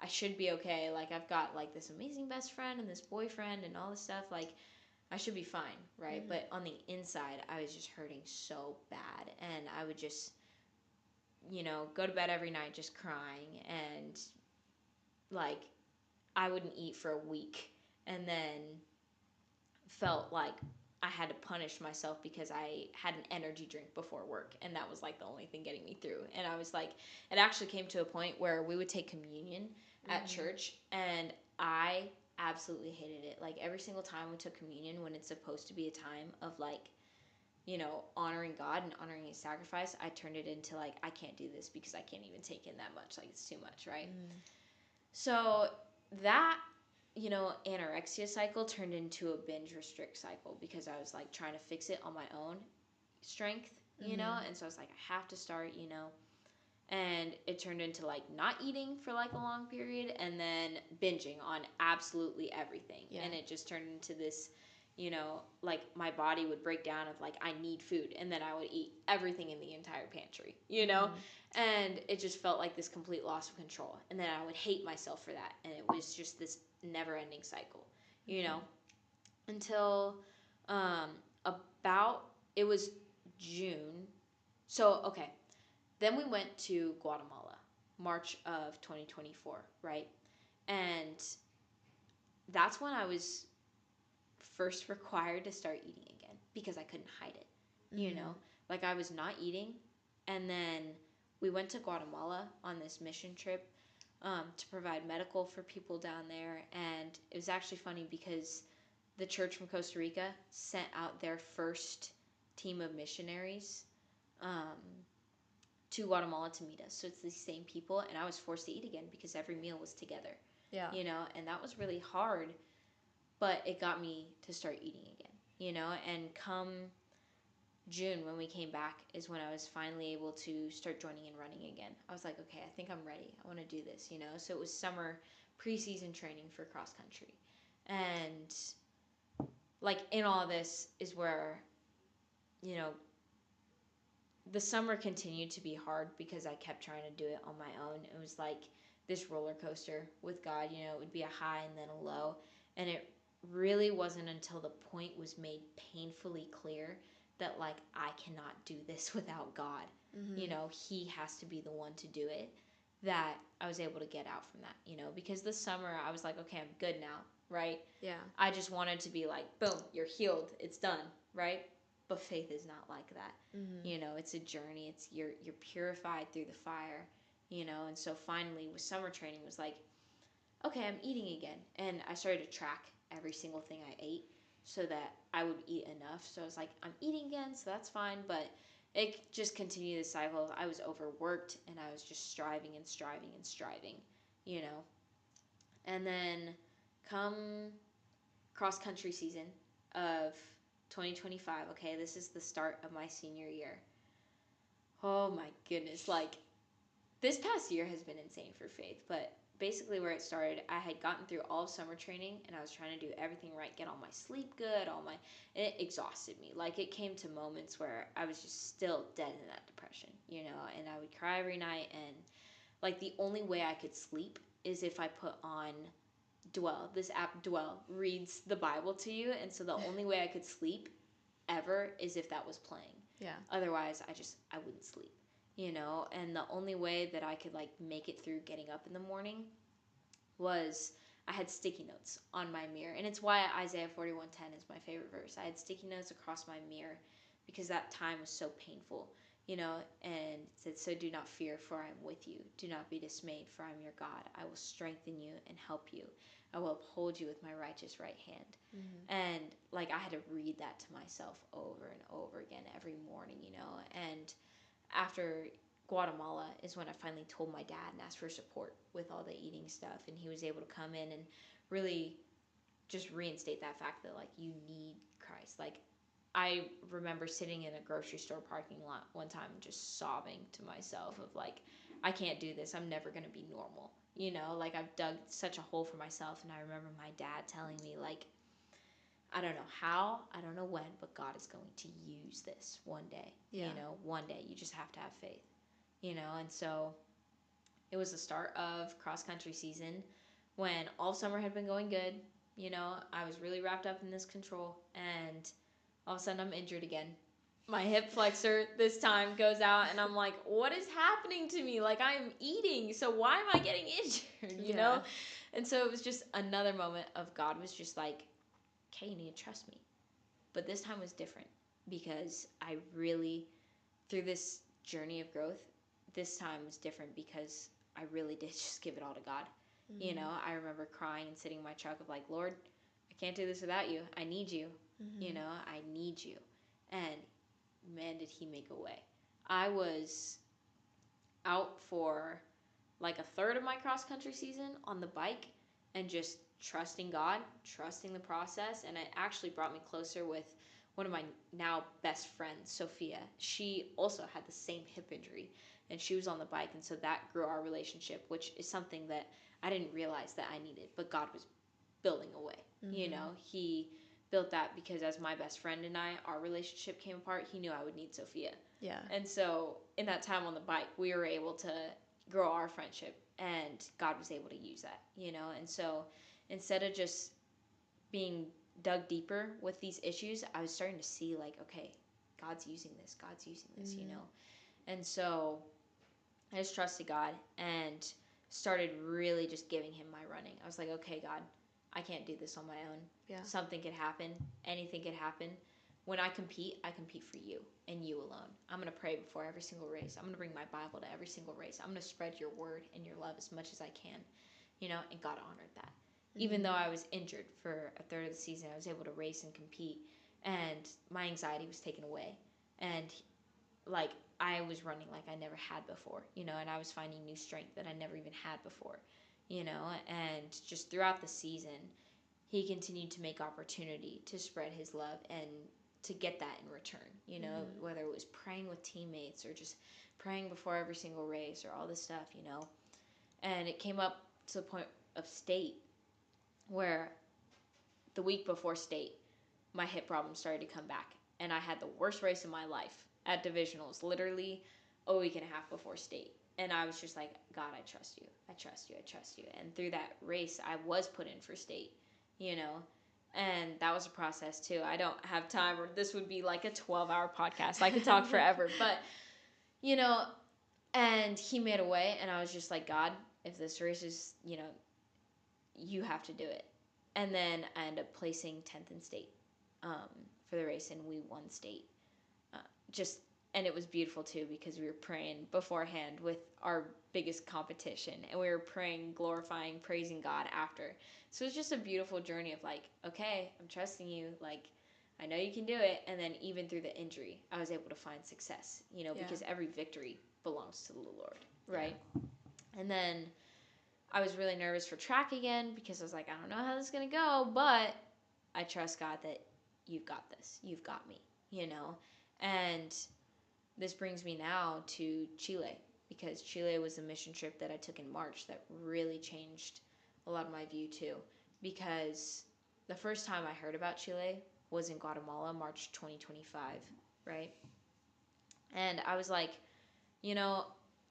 I should be okay. Like, I've got like this amazing best friend and this boyfriend and all this stuff. Like, I should be fine, right? But on the inside, I was just hurting so bad. And I would just, go to bed every night just crying. And like, I wouldn't eat for a week. And then felt like I had to punish myself because I had an energy drink before work, and that was like the only thing getting me through. And I was like, it actually came to a point where we would take communion at church, and I absolutely hated it. Like, every single time we took communion, when it's supposed to be a time of like, honoring God and honoring His sacrifice, I turned it into like, I can't do this because I can't even take in that much. Like, it's too much, right? So that, anorexia cycle turned into a binge restrict cycle because I was like trying to fix it on my own strength, and so I was like, I have to start, and it turned into like not eating for like a long period and then binging on absolutely everything. Yeah. And it just turned into this, like my body would break down of like, I need food, and then I would eat everything in the entire pantry, and it just felt like this complete loss of control. And then I would hate myself for that, and it was just this never ending cycle, until about, it was June. So okay, then we went to Guatemala, March of 2024, right? And that's when I was first required to start eating again because I couldn't hide it, Like, I was not eating. And then we went to Guatemala on this mission trip, to provide medical for people down there. And it was actually funny because the church from Costa Rica sent out their first team of missionaries, um, to Guatemala to meet us. So it's the same people, and I was forced to eat again because every meal was together. Yeah. And that was really hard, but it got me to start eating again, and come June when we came back is when I was finally able to start joining and running again. I was like, okay, I think I'm ready. I want to do this, So it was summer preseason training for cross country. And like, in all this is where, you know, the summer continued to be hard because I kept trying to do it on my own. It was like this roller coaster with God, it would be a high and then a low. And it really wasn't until the point was made painfully clear that like, I cannot do this without God. He has to be the one to do it, that I was able to get out from that, because this summer I was like, okay, I'm good now, right? Yeah. I just wanted to be like, boom, you're healed, it's done, right? But faith is not like that. It's a journey. It's you're purified through the fire, and so finally with summer training, it was like, okay, I'm eating again. And I started to track every single thing I ate so that I would eat enough. So I was like, I'm eating again, so that's fine. But it just continued the cycle of, I was overworked and I was just striving and striving and striving, you know. And then come cross country season of 2025, okay, this is the start of my senior year. Oh my goodness, like, this past year has been insane for faith, but basically where it started, I had gotten through all of summer training and I was trying to do everything right, get all my sleep good, and it exhausted me. Like it came to moments where I was just still dead in that depression, and I would cry every night, and like the only way I could sleep is if I put on Dwell. This app Dwell reads the Bible to you, and so the only way I could sleep ever is if that was playing. Yeah. Otherwise, I wouldn't sleep, and the only way that I could like make it through getting up in the morning was I had sticky notes on my mirror. And it's why Isaiah 41:10 is my favorite verse. I had sticky notes across my mirror because that time was so painful, and it said, "So do not fear, for I am with you. Do not be dismayed, for I am your God. I will strengthen you and help you. I will uphold you with my righteous right hand." Mm-hmm. And like I had to read that to myself over and over again every morning, and after Guatemala is when I finally told my dad and asked for support with all the eating stuff, and he was able to come in and really just reinstate that fact that like you need Christ. Like I remember sitting in a grocery store parking lot one time just sobbing to myself of like, I can't do this. I'm never going to be normal. Like I've dug such a hole for myself. And I remember my dad telling me like, I don't know how, I don't know when, but God is going to use this one day. Yeah. One day. You just have to have faith. And so it was the start of cross country season when all summer had been going good. I was really wrapped up in this control, and all of a sudden I'm injured again. My hip flexor this time goes out, and I'm like, what is happening to me? Like, I'm eating, so why am I getting injured? Yeah. And so it was just another moment of God was just like, okay, you need to trust me. But this time was different because I really, through this journey of growth, this time was different because I really did just give it all to God. Mm-hmm. I remember crying and sitting in my truck of like, Lord, I can't do this without you. I need you. Mm-hmm. I need you. And man, did he make a way. I was out for like a third of my cross country season on the bike and just trusting God, trusting the process. And it actually brought me closer with one of my now best friends, Sophia. She also had the same hip injury and she was on the bike. And so that grew our relationship, which is something that I didn't realize that I needed, but God was building away. Mm-hmm. He built that because as my best friend and our relationship came apart, he knew I would need Sophia. Yeah. And so in that time on the bike, we were able to grow our friendship, and God was able to use that, And so instead of just being dug deeper with these issues, I was starting to see like, okay, God's using this, Mm-hmm. And so I just trusted God and started really just giving him my running. I was like, okay, God, I can't do this on my own. Yeah. Something could happen. Anything could happen. When I compete for you and you alone. I'm going to pray before every single race. I'm going to bring my Bible to every single race. I'm going to spread your word and your love as much as I can, and God honored that. Even Mm-hmm. though I was injured for a third of the season, I was able to race and compete, and my anxiety was taken away. And like I was running like I never had before, and I was finding new strength that I never even had before, and just throughout the season, he continued to make opportunity to spread his love and to get that in return, Mm-hmm. whether it was praying with teammates or just praying before every single race or all this stuff, And it came up to the point of state where the week before state, my hip problem started to come back. And I had the worst race of my life at divisionals, literally a week and a half before state. And I was just like, God, I trust you. I trust you. I trust you. And through that race, I was put in for state, you know? And that was a process too. I don't have time, or this would be like a 12-hour podcast. I could talk forever. But, you know, and he made a way. And I was just like, God, if this race is, you have to do it. And then I ended up placing 10th in state um, for the race, and we won state. Uh, just and it was beautiful too because we were praying beforehand with our biggest competition, and we were praying, glorifying, praising God after. So it's just a beautiful journey of like, okay, I'm trusting you. Like, I know you can do it. And then even through the injury, I was able to find success. Yeah. Because every victory belongs to the Lord, right? Yeah. And then I was really nervous for track again because I was like, I don't know how this is going to go, but I trust God that you've got this. You've got me, And this brings me now to Chile. because Chile was a mission trip that I took in March that really changed a lot of my view too. Because the first time I heard about Chile was in Guatemala, March 2025, right? And I was like, you know,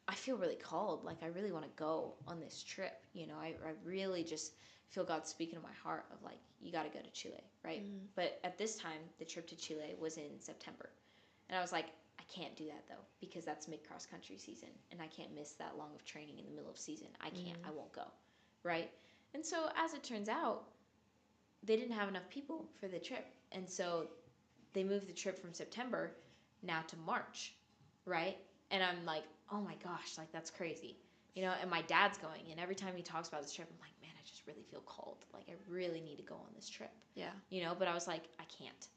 I feel really called. Like, I really want to go on this trip. I really just feel God speaking to my heart of like, you got to go to Chile, right? But at this time, the trip to Chile was in September. And I was like, I can't do that though, because that's mid cross country season. And I can't miss that long of training in the middle of season. I can't, I won't go, right? And so, as it turns out, they didn't have enough people for the trip. And so they moved the trip from September now to March, right? And I'm like, oh my gosh, like that's crazy. And my dad's going, and every time he talks about this trip, I'm like, man, I just really feel called. Like, I really need to go on this trip. Yeah. But I was like, I can't.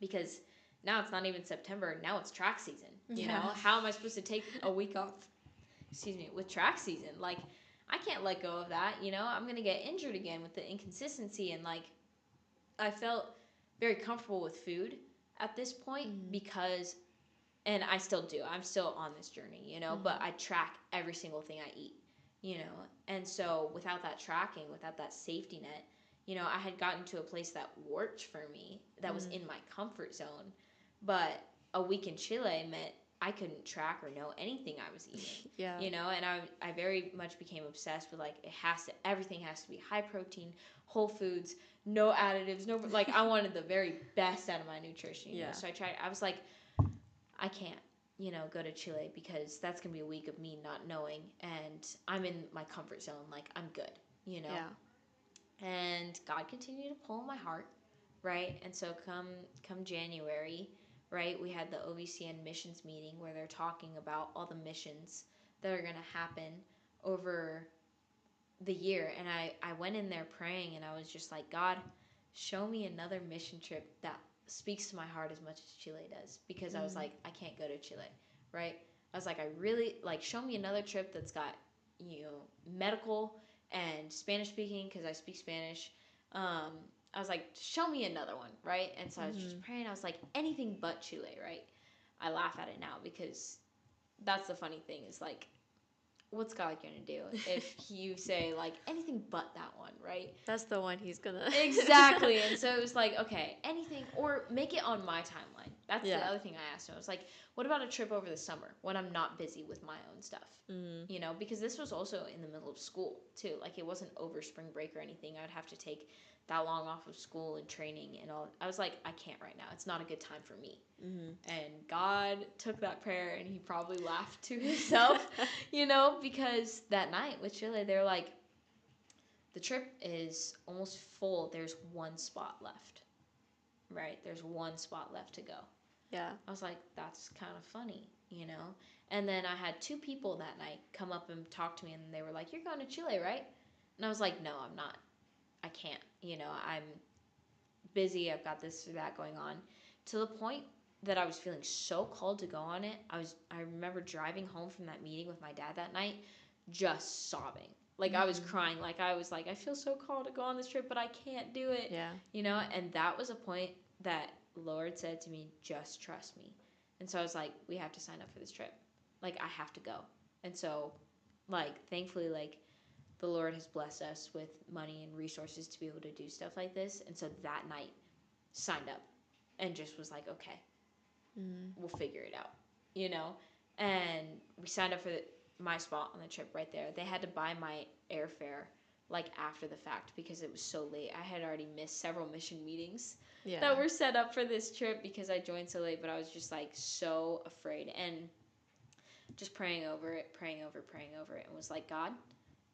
Because now it's not even September. Now it's track season. How am I supposed to take a week off, excuse me, with track season? Like, I can't let go of that. I'm going to get injured again with the inconsistency. And, like, I felt very comfortable with food at this point because, and I still do, I'm still on this journey, but I track every single thing I eat, and so without that tracking, without that safety net, I had gotten to a place that worked for me, that was in my comfort zone, but a week in Chile meant I couldn't track or know anything I was eating. Yeah. And I very much became obsessed with like, everything has to be high protein, whole foods, no additives, no, like I wanted the very best out of my nutrition, So I was like, I can't, go to Chile because that's going to be a week of me not knowing, and I'm in my comfort zone, like I'm good, Yeah. And God continued to pull on my heart, right? And so come January, right, we had the OVCN missions meeting where they're talking about all the missions that are going to happen over the year. And I went in there praying, and I was just like, God, show me another mission trip that speaks to my heart as much as Chile does. Because I was like, I can't go to Chile, right? I was like, I really, like, show me another trip that's got, medical and Spanish speaking, because I speak Spanish. I was like, show me another one, right? And so I was just praying. I was like, anything but Chile, right? I laugh at it now because that's the funny thing is like, what's God gonna do if you say like anything but that one, right? That's the one he's gonna. Exactly. And so it was like, okay, anything, or make it on my timeline. That's the other thing I asked him. I was like, what about a trip over the summer when I'm not busy with my own stuff? Because this was also in the middle of school too. Like, it wasn't over spring break or anything. I'd have to take that long off of school and training and all. I was like, I can't right now. It's not a good time for me. And God took that prayer, and he probably laughed to himself, because that night with Chile, they're like, the trip is almost full. There's one spot left, right? There's one spot left to go. Yeah. I was like, that's kind of funny, And then I had two people that night come up and talk to me, and they were like, you're going to Chile, right? And I was like, no, I'm not. I can't. I'm busy. I've got this or that going on. To the point that I was feeling so called to go on it. I remember driving home from that meeting with my dad that night, just sobbing. Like, I was crying. Like, I was like, I feel so called to go on this trip, but I can't do it. Yeah. And that was a point that Lord said to me, just trust me. And so I was like, we have to sign up for this trip. Like, I have to go. And so, like, thankfully, like, the Lord has blessed us with money and resources to be able to do stuff like this. And so that night, signed up and just was like, okay, we'll figure it out, And we signed up for my spot on the trip right there. They had to buy my airfare like after the fact because it was so late. I had already missed several mission meetings that were set up for this trip because I joined so late, but I was just like so afraid and just praying over it, and was like, God,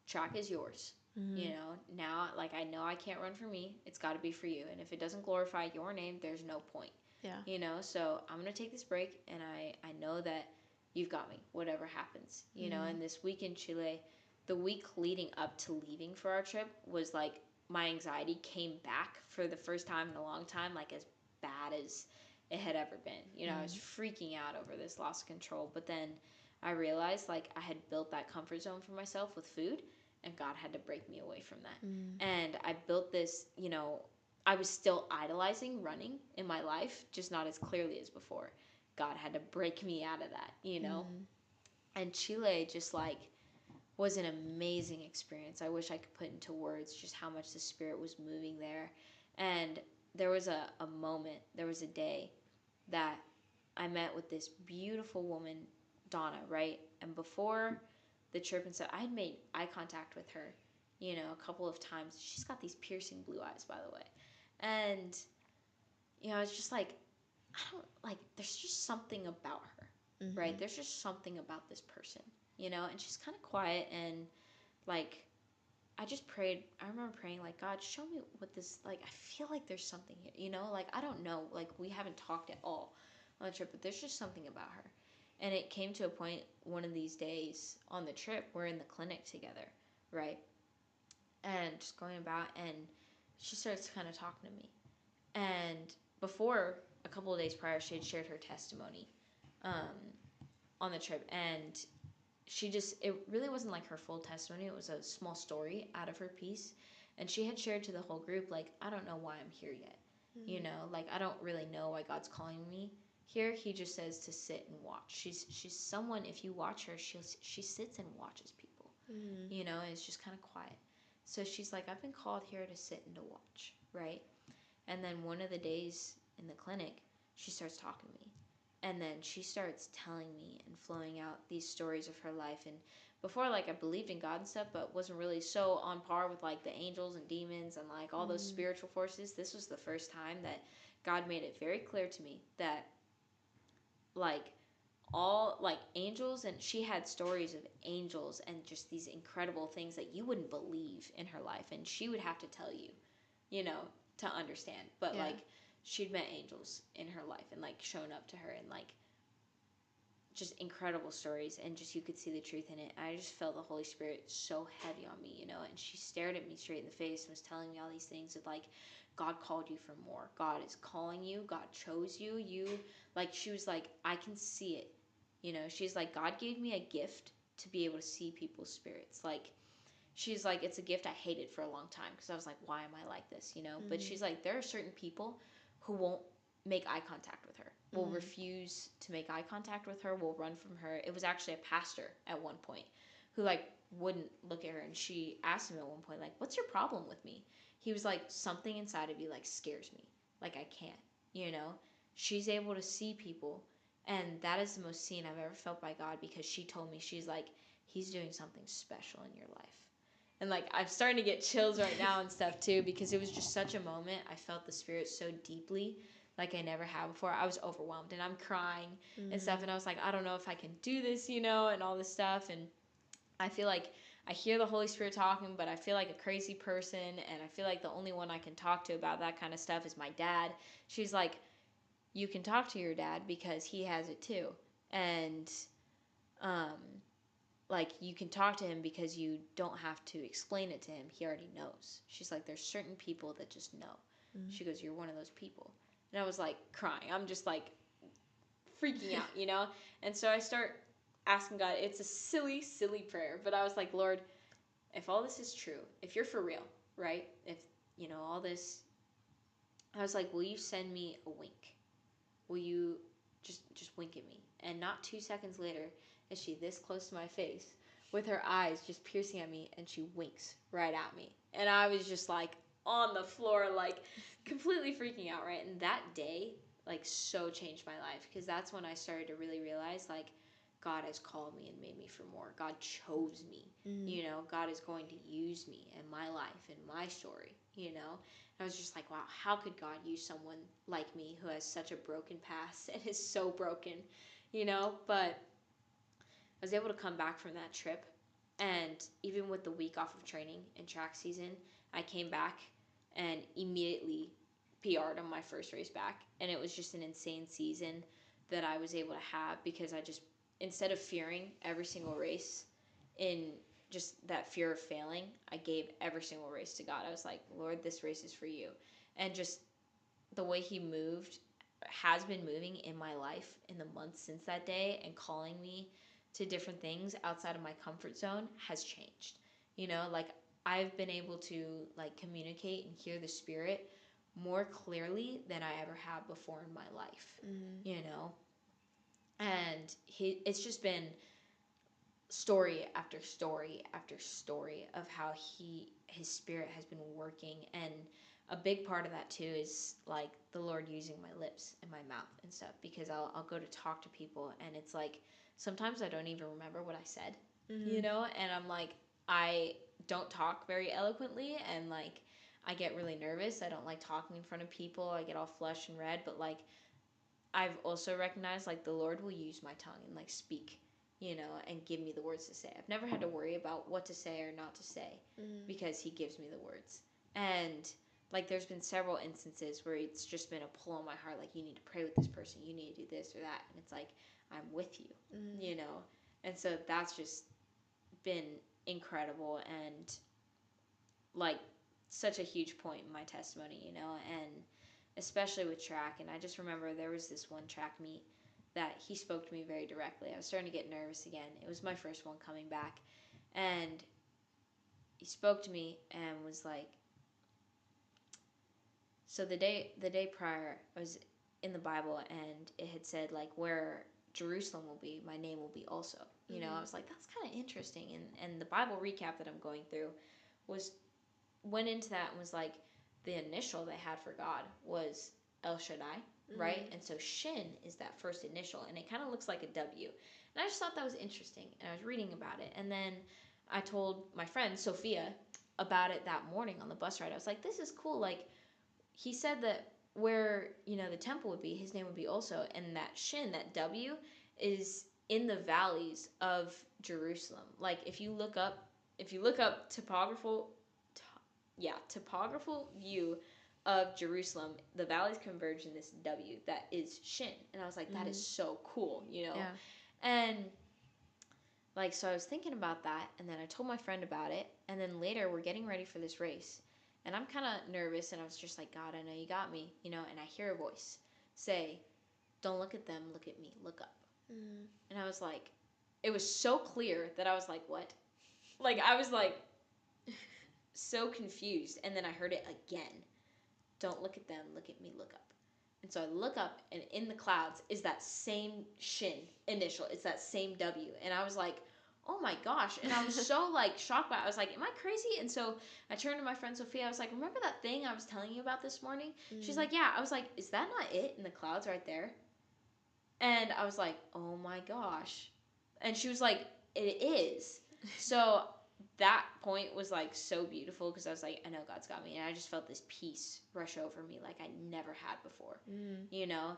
track is yours. Now, like, I know I can't run for me. It's got to be for you. And if it doesn't glorify your name, there's no point. Yeah. So I'm going to take this break, and I know that you've got me, whatever happens. And this week in Chile, the week leading up to leaving for our trip was like my anxiety came back for the first time in a long time, like as bad as it had ever been. I was freaking out over this loss of control. But then I realized like I had built that comfort zone for myself with food, and God had to break me away from that. And I built this, I was still idolizing running in my life, just not as clearly as before. God had to break me out of that. And Chile just like was an amazing experience. I wish I could put into words just how much the Spirit was moving there. And there was a moment, there was a day that I met with this beautiful woman, Donna, right? And before the trip and stuff, I had made eye contact with her, a couple of times. She's got these piercing blue eyes, by the way. And, it's just like, I don't, like, there's just something about her, right? There's just something about this person, and she's kind of quiet and, like, I just prayed. I remember praying, like, God, show me what this, like, I feel like there's something here, like, I don't know. Like, we haven't talked at all on the trip, but there's just something about her. And it came to a point one of these days on the trip, we're in the clinic together, right? And just going about, and she starts kind of talking to me. And before, a couple of days prior, she had shared her testimony um, on the trip. And it really wasn't like her full testimony. It was a small story out of her piece. And she had shared to the whole group, like, I don't know why I'm here yet. Like, I don't really know why God's calling me here. He just says to sit and watch. She's someone, if you watch her, she sits and watches people, and it's just kind of quiet. So she's like, I've been called here to sit and to watch, right? And then one of the days in the clinic, she starts talking to me. And then she starts telling me and flowing out these stories of her life. And before, like, I believed in God and stuff, but wasn't really so on par with, like, the angels and demons and, like, all those spiritual forces. This was the first time that God made it very clear to me that, like, all, like, angels, and she had stories of angels and just these incredible things that you wouldn't believe in her life. And she would have to tell you, to understand. But, like, she'd met angels in her life and, like, shown up to her and, like, just incredible stories, and just you could see the truth in it. I just felt the Holy Spirit so heavy on me, and she stared at me straight in the face and was telling me all these things of, like, God called you for more. God is calling you. God chose you. Like, she was like, I can see it. She's like, God gave me a gift to be able to see people's spirits. Like, she's like, it's a gift I hated for a long time because I was like, why am I like this, But she's like, there are certain people who won't make eye contact with her, will refuse to make eye contact with her, will run from her. It was actually a pastor at one point who, like, wouldn't look at her, and she asked him at one point, like, what's your problem with me? He was like, something inside of you, like, scares me. Like, I can't. She's able to see people, and that is the most seen I've ever felt by God, because she told me, she's like, he's doing something special in your life. And, like, I'm starting to get chills right now and stuff too, because it was just such a moment. I felt the Spirit so deeply, like I never have before. I was overwhelmed and I'm crying and stuff. And I was like, I don't know if I can do this, and all this stuff. And I feel like I hear the Holy Spirit talking, but I feel like a crazy person. And I feel like the only one I can talk to about that kind of stuff is my dad. She's like, you can talk to your dad because he has it too. And, like, you can talk to him because you don't have to explain it to him. He already knows. She's like, there's certain people that just know. She goes, you're one of those people. And I was like crying. I'm just like freaking out. And so I start asking God. It's a silly, silly prayer. But I was like, Lord, if all this is true, if you're for real, right? If, all this, I was like, will you send me a wink? Will you just wink at me? And not 2 seconds later is she this close to my face with her eyes just piercing at me, and she winks right at me. And I was just like on the floor, like completely freaking out, right? And that day, like, so changed my life, because that's when I started to really realize, like, God has called me and made me for more. God chose me. God is going to use me in my life and my story. I was just like, wow, how could God use someone like me who has such a broken past and is so broken. But I was able to come back from that trip, and even with the week off of training and track season, I came back and immediately PR'd on my first race back. And it was just an insane season that I was able to have, because I just, instead of fearing every single race in just that fear of failing, I gave every single race to God. I was like, Lord, this race is for you. And just the way he moved, has been moving in my life in the months since that day, and calling me to different things outside of my comfort zone, has changed. Like, I've been able to, like, communicate and hear the Spirit more clearly than I ever have before in my life. And it's just been story after story after story of how his spirit has been working. And a big part of that too is like the Lord using my lips and my mouth and stuff, because I'll go to talk to people and it's like sometimes I don't even remember what I said, you know, and I'm like, I don't talk very eloquently, and like I get really nervous. I don't like talking in front of people. I get all flushed and red, but like I've also recognized like the Lord will use my tongue and like speak, you know, and give me the words to say. I've never had to worry about what to say or not to say because He gives me the words. And like there's been several instances where it's just been a pull on my heart, like you need to pray with this person, you need to do this or that, and it's like I'm with you, you know. And so that's just been incredible and like such a huge point in my testimony, you know, and especially with track. And I just remember there was this one track meet that he spoke to me very directly. I was starting to get nervous again. It was my first one coming back, and he spoke to me and was like, so the day prior I was in the Bible and it had said like where Jerusalem will be, my name will be also. You know, I was like, that's kind of interesting. And the Bible recap that I'm going through was went into that and was like, the initial they had for God was El Shaddai, right? And so Shin is that first initial, and it kind of looks like a W. And I just thought that was interesting, and I was reading about it. And then I told my friend Sophia about it that morning on the bus ride. I was like, this is cool. Like, he said that where, you know, the temple would be, his name would be also, and that Shin, that W, is in the valleys of Jerusalem. Like, if you look up topographical view of Jerusalem, the valleys converge in this W that is Shin. And I was like, that is so cool, you know? Yeah. And like, so I was thinking about that, and then I told my friend about it, and then later we're getting ready for this race. And I'm kind of nervous, and I was just like, God, I know you got me, you know? And I hear a voice say, don't look at them, look at me, look up. And I was like, it was so clear that I was like, what? Like, I was like, so confused. And then I heard it again. Don't look at them, look at me, look up. And so I look up, and in the clouds is that same Shin initial. It's that same W. And I was like, oh my gosh. And I was so like shocked by it. I was like, am I crazy? And so I turned to my friend Sophia. I was like, remember that thing I was telling you about this morning? She's like, yeah. I was like, is that not it in the clouds right there? And I was like, oh my gosh. And she was like, it is. So that point was like so beautiful because I was like, I know God's got me. And I just felt this peace rush over me like I never had before, you know?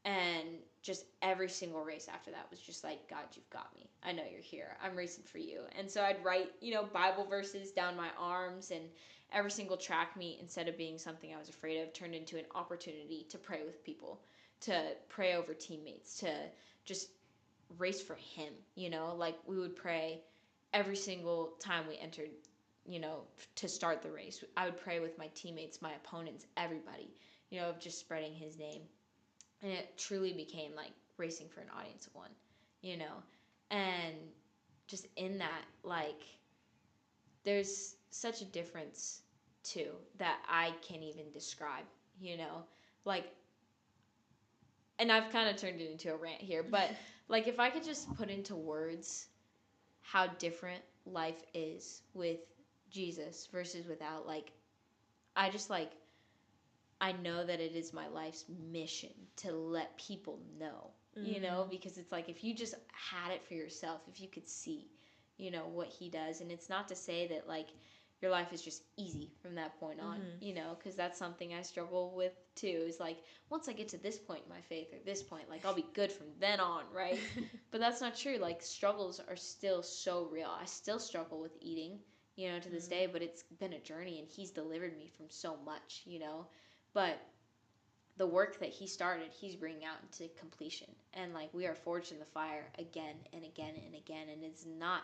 And just every single race after that was just like, God, you've got me. I know you're here. I'm racing for you. And so I'd write, you know, Bible verses down my arms, and every single track meet, instead of being something I was afraid of, turned into an opportunity to pray with people, to pray over teammates, to just race for Him, you know? Like we would pray every single time we entered, you know, to start the race. I would pray with my teammates, my opponents, everybody, you know, of just spreading His name. And it truly became like racing for an audience of one, you know? And just in that, like, there's such a difference too that I can't even describe, you know? Like, and I've kind of turned it into a rant here, but like if I could just put into words how different life is with Jesus versus without, like, I just like, I know that it is my life's mission to let people know, you know, because it's like if you just had it for yourself, if you could see, you know, what He does. And it's not to say that like your life is just easy from that point on, you know, because that's something I struggle with too, is like once I get to this point in my faith or this point, like I'll be good from then on, right? But that's not true. Like struggles are still so real. I still struggle with eating, you know, to this day, but it's been a journey, and He's delivered me from so much, you know. But the work that He started, He's bringing out into completion. And like we are forged in the fire again and again and again. And it's not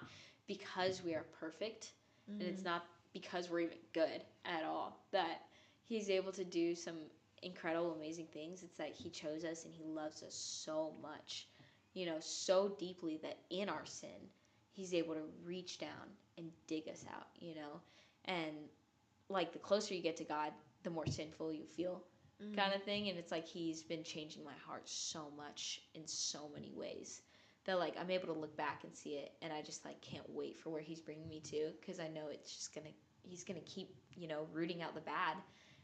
because we are perfect, and it's not because we're even good at all that He's able to do some incredible, amazing things. It's that He chose us and He loves us so much, you know, so deeply, that in our sin, He's able to reach down and dig us out, you know. And like the closer you get to God, the more sinful you feel, kind of thing. And it's like He's been changing my heart so much in so many ways that like I'm able to look back and see it, and I just like can't wait for where he's bringing me to, because I know it's just gonna he's gonna keep, you know, rooting out the bad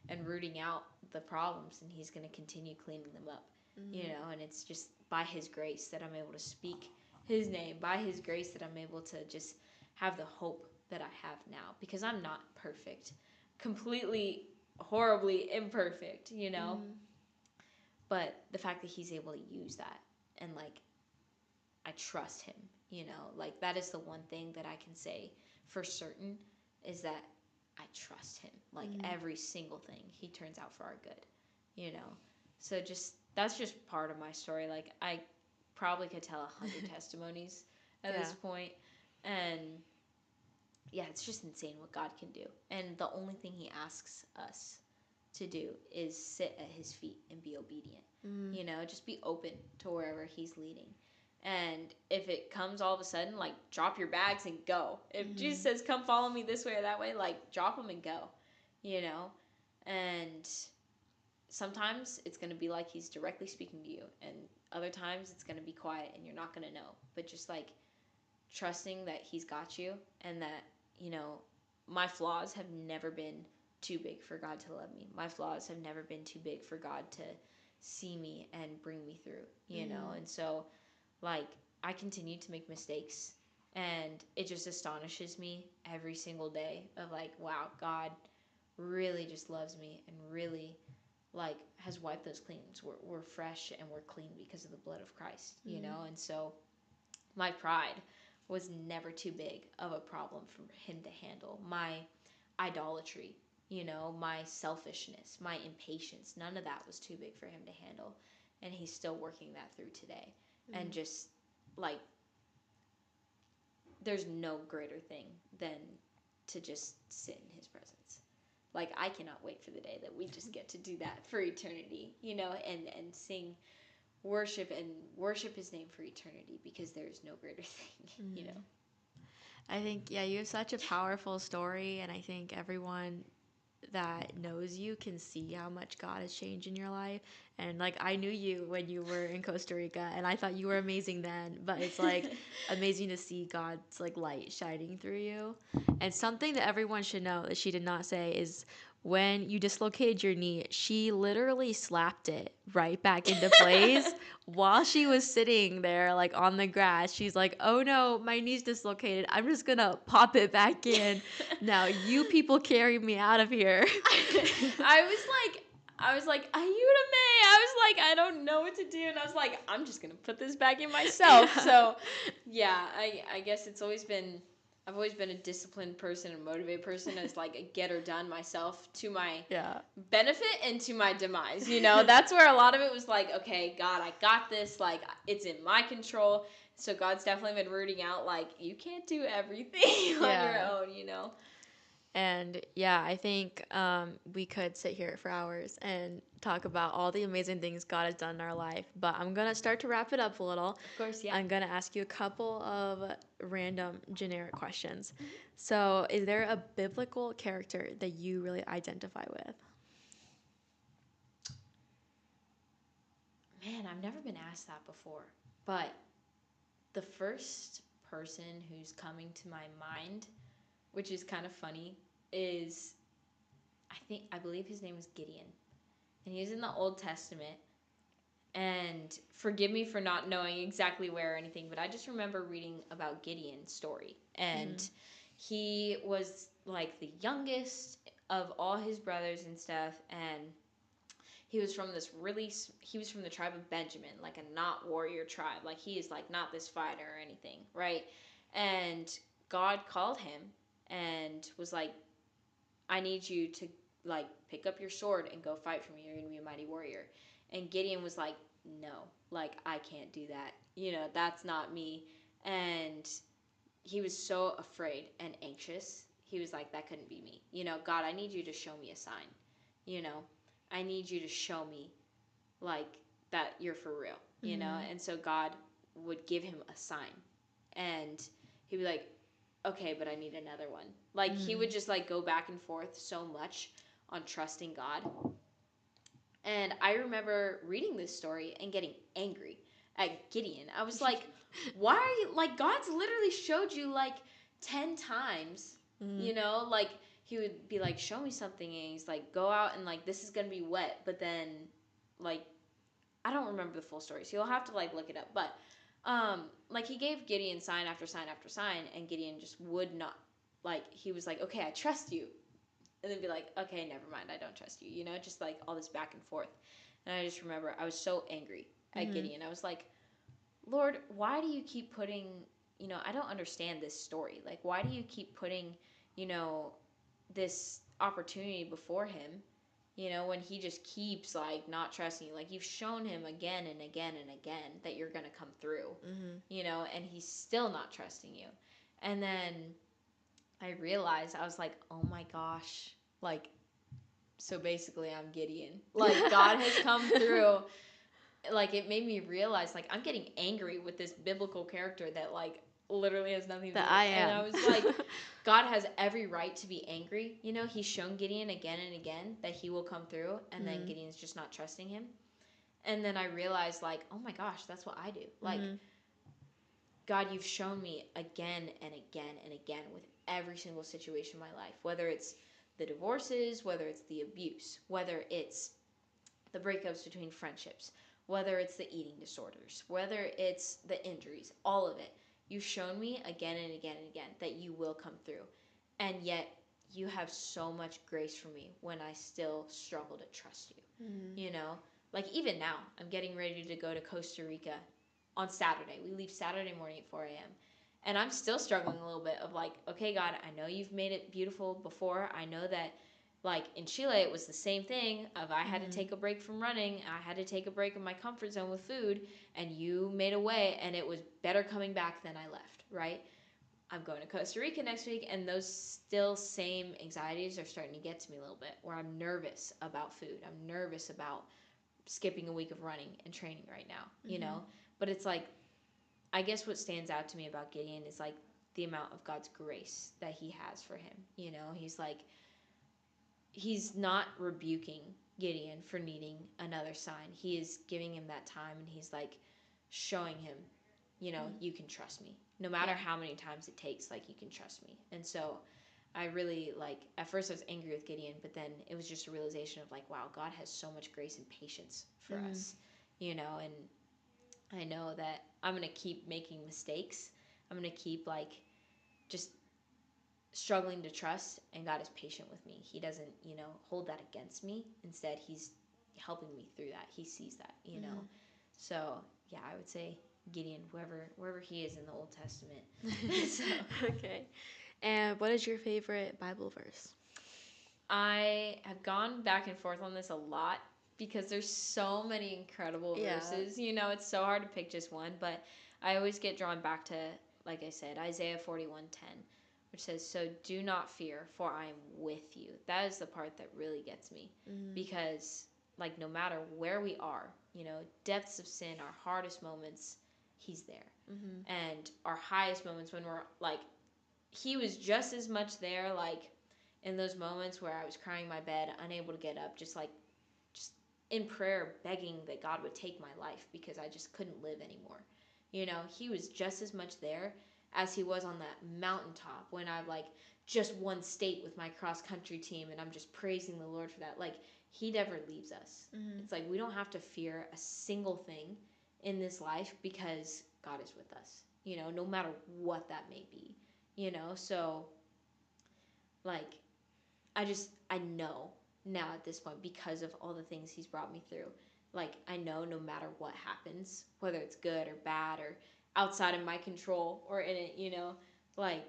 and rooting out the problems, and he's gonna continue cleaning them up, you know. And it's just by his grace that I'm able to speak his name, by his grace that I'm able to just have the hope that I have now, because I'm not perfect, completely horribly imperfect, you know. But the fact that he's able to use that, and like I trust him, you know, like that is the one thing that I can say for certain, is that I trust him. Like every single thing, he turns out for our good, you know. So just that's just part of my story. Like I probably could tell 100 testimonies at Yeah. this point, and yeah, it's just insane what God can do. And the only thing he asks us to do is sit at his feet and be obedient. You know, just be open to wherever he's leading. And if it comes all of a sudden, like drop your bags and go. If Jesus says, "Come follow me this way or that way," like drop them and go. You know? And sometimes it's going to be like he's directly speaking to you, and other times it's going to be quiet and you're not going to know. But just like trusting that he's got you, and that, you know, my flaws have never been too big for God to love me. My flaws have never been too big for God to see me and bring me through, you know? And so, like, I continue to make mistakes, and it just astonishes me every single day of like, wow, God really just loves me and really like has wiped those cleans. We're fresh and we're clean because of the blood of Christ, you know? And so my pride was never too big of a problem for him to handle. My idolatry, you know, my selfishness, my impatience, none of that was too big for him to handle. And he's still working that through today. And just like, there's no greater thing than to just sit in his presence. Like, I cannot wait for the day that we just get to do that for eternity, you know, and sing worship and worship his name for eternity, because there's no greater thing, you know. I think, yeah, you have such a powerful story, and I think everyone that knows you can see how much God has changed in your life. And like, I knew you when you were in Costa Rica, and I thought you were amazing then, but it's like amazing to see God's like light shining through you. And something that everyone should know that she did not say is, when you dislocated your knee, she literally slapped it right back into place while she was sitting there like on the grass. She's like, "Oh no, my knee's dislocated. I'm just gonna pop it back in. Now you people carry me out of here." I was like, Ayúdame. I was like, I don't know what to do. And I was like, I'm just going to put this back in myself. Yeah. So, yeah, I guess I've always been a disciplined person, a motivated person, as like a getter done myself, to my Yeah. benefit and to my demise. You know, that's where a lot of it was like, okay, God, I got this. Like, it's in my control. So God's definitely been rooting out, like, you can't do everything on your own, you know? And yeah, I think we could sit here for hours and talk about all the amazing things God has done in our life. But I'm going to start to wrap it up a little. Of course, yeah. I'm going to ask you a couple of random generic questions. So, is there a biblical character that you really identify with? Man, I've never been asked that before. But the first person who's coming to my mind, which is kind of funny, is I believe his name was Gideon. And he's in the Old Testament. And forgive me for not knowing exactly where or anything, but I just remember reading about Gideon's story. And he was like the youngest of all his brothers and stuff. And he was from he was from the tribe of Benjamin, like a not warrior tribe. Like, he is like not this fighter or anything, right? And God called him and was like, I need you to like pick up your sword and go fight for me. You're gonna be a mighty warrior. And Gideon was like, no, like, I can't do that. You know, that's not me. And he was so afraid and anxious. He was like, that couldn't be me. You know, God, I need you to show me a sign. You know, I need you to show me like that you're for real, you know? And so God would give him a sign, and he'd be like, okay, but I need another one. Like, he would just like go back and forth so much on trusting God. And I remember reading this story and getting angry at Gideon. I was like, why are you, like, God's literally showed you like 10 times, you know, like he would be like, show me something, and he's like, go out and like this is gonna be wet, but then like I don't remember the full story, so you'll have to like look it up. But like he gave Gideon sign after sign after sign, and Gideon just would not, like he was like, okay, I trust you, and then be like, okay, never mind, I don't trust you, you know, just like all this back and forth. And I just remember I was so angry at Gideon. I was like, Lord, why do you keep putting, you know, I don't understand this story. Like, why do you keep putting, you know, this opportunity before him, you know, when he just keeps like not trusting you? Like, you've shown him again and again and again that you're going to come through, you know, and he's still not trusting you. And then I realized, I was like, oh my gosh, like, so basically I'm Gideon. Like, God has come through. Like, it made me realize, like, I'm getting angry with this biblical character that like literally has nothing to do. That I And am. I was like, God has every right to be angry. You know, he's shown Gideon again and again that he will come through, and then Gideon's just not trusting him. And then I realized, like, oh my gosh, that's what I do. Like, God, you've shown me again and again and again with every single situation in my life, whether it's the divorces, whether it's the abuse, whether it's the breakups between friendships, whether it's the eating disorders, whether it's the injuries, all of it. You've shown me again and again and again that you will come through. And yet you have so much grace for me when I still struggle to trust you. You know? Like, even now, I'm getting ready to go to Costa Rica on Saturday. We leave Saturday morning at 4 a.m. And I'm still struggling a little bit of like, okay, God, I know you've made it beautiful before. I know that, like, in Chile, it was the same thing of I had to take a break from running. I had to take a break in my comfort zone with food, and you made a way, and it was better coming back than I left, right? I'm going to Costa Rica next week, and those still same anxieties are starting to get to me a little bit, where I'm nervous about food. I'm nervous about skipping a week of running and training right now, you know? But it's like, I guess what stands out to me about Gideon is like the amount of God's grace that he has for him. You know, he's like, he's not rebuking Gideon for needing another sign. He is giving him that time, and he's like showing him, you know, you can trust me. No matter how many times it takes, like, you can trust me. And so I really, like, at first I was angry with Gideon, but then it was just a realization of like, wow, God has so much grace and patience for us, you know. And I know that I'm going to keep making mistakes. I'm going to keep, like, just struggling to trust, and God is patient with me. He doesn't, you know, hold that against me. Instead, he's helping me through that. He sees that, you know. So, yeah, I would say Gideon, wherever he is in the Old Testament. So, Okay. And what is your favorite Bible verse? I have gone back and forth on this a lot because there's so many incredible verses. You know, it's so hard to pick just one, but I always get drawn back to, like I said, Isaiah 41:10, which says, "So do not fear, for I am with you." That is the part that really gets me, because, like, no matter where we are, you know, depths of sin, our hardest moments, he's there. And our highest moments, when we're like, he was just as much there, like, in those moments where I was crying in my bed, unable to get up, just in prayer, begging that God would take my life because I just couldn't live anymore. You know, he was just as much there as he was on that mountaintop when I, like, just won state with my cross country team, and I'm just praising the Lord for that. Like, he never leaves us. It's like we don't have to fear a single thing in this life because God is with us, you know, no matter what that may be, you know. So, like, I know now at this point, because of all the things he's brought me through. Like, I know no matter what happens, whether it's good or bad or outside of my control or in it, you know, like,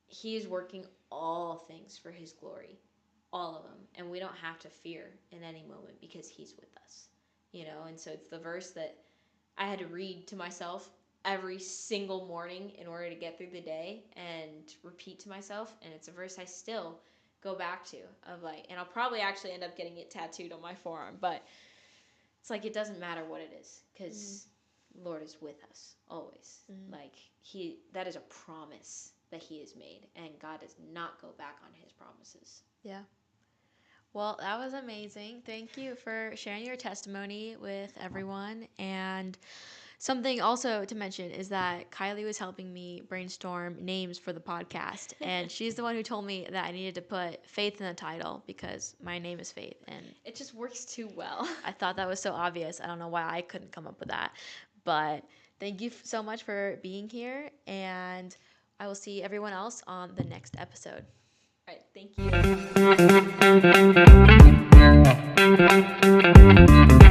he is working all things for his glory, all of them. And we don't have to fear in any moment because he's with us, you know. And so it's the verse that I had to read to myself every single morning in order to get through the day and repeat to myself. And it's a verse I still go back to, of like, and I'll probably actually end up getting it tattooed on my forearm, but it's like, it doesn't matter what it is, because Lord is with us always. Like, that is a promise that he has made, and God does not go back on his promises. Yeah. Well, that was amazing. Thank you for sharing your testimony with everyone. And Something also to mention is that Kylie was helping me brainstorm names for the podcast, and she's the one who told me that I needed to put Faith in the title because my name is Faith, and It just works too well. I thought that was so obvious. I don't know why I couldn't come up with that, but thank you so much for being here, and I will see everyone else on the next episode. All right, thank you.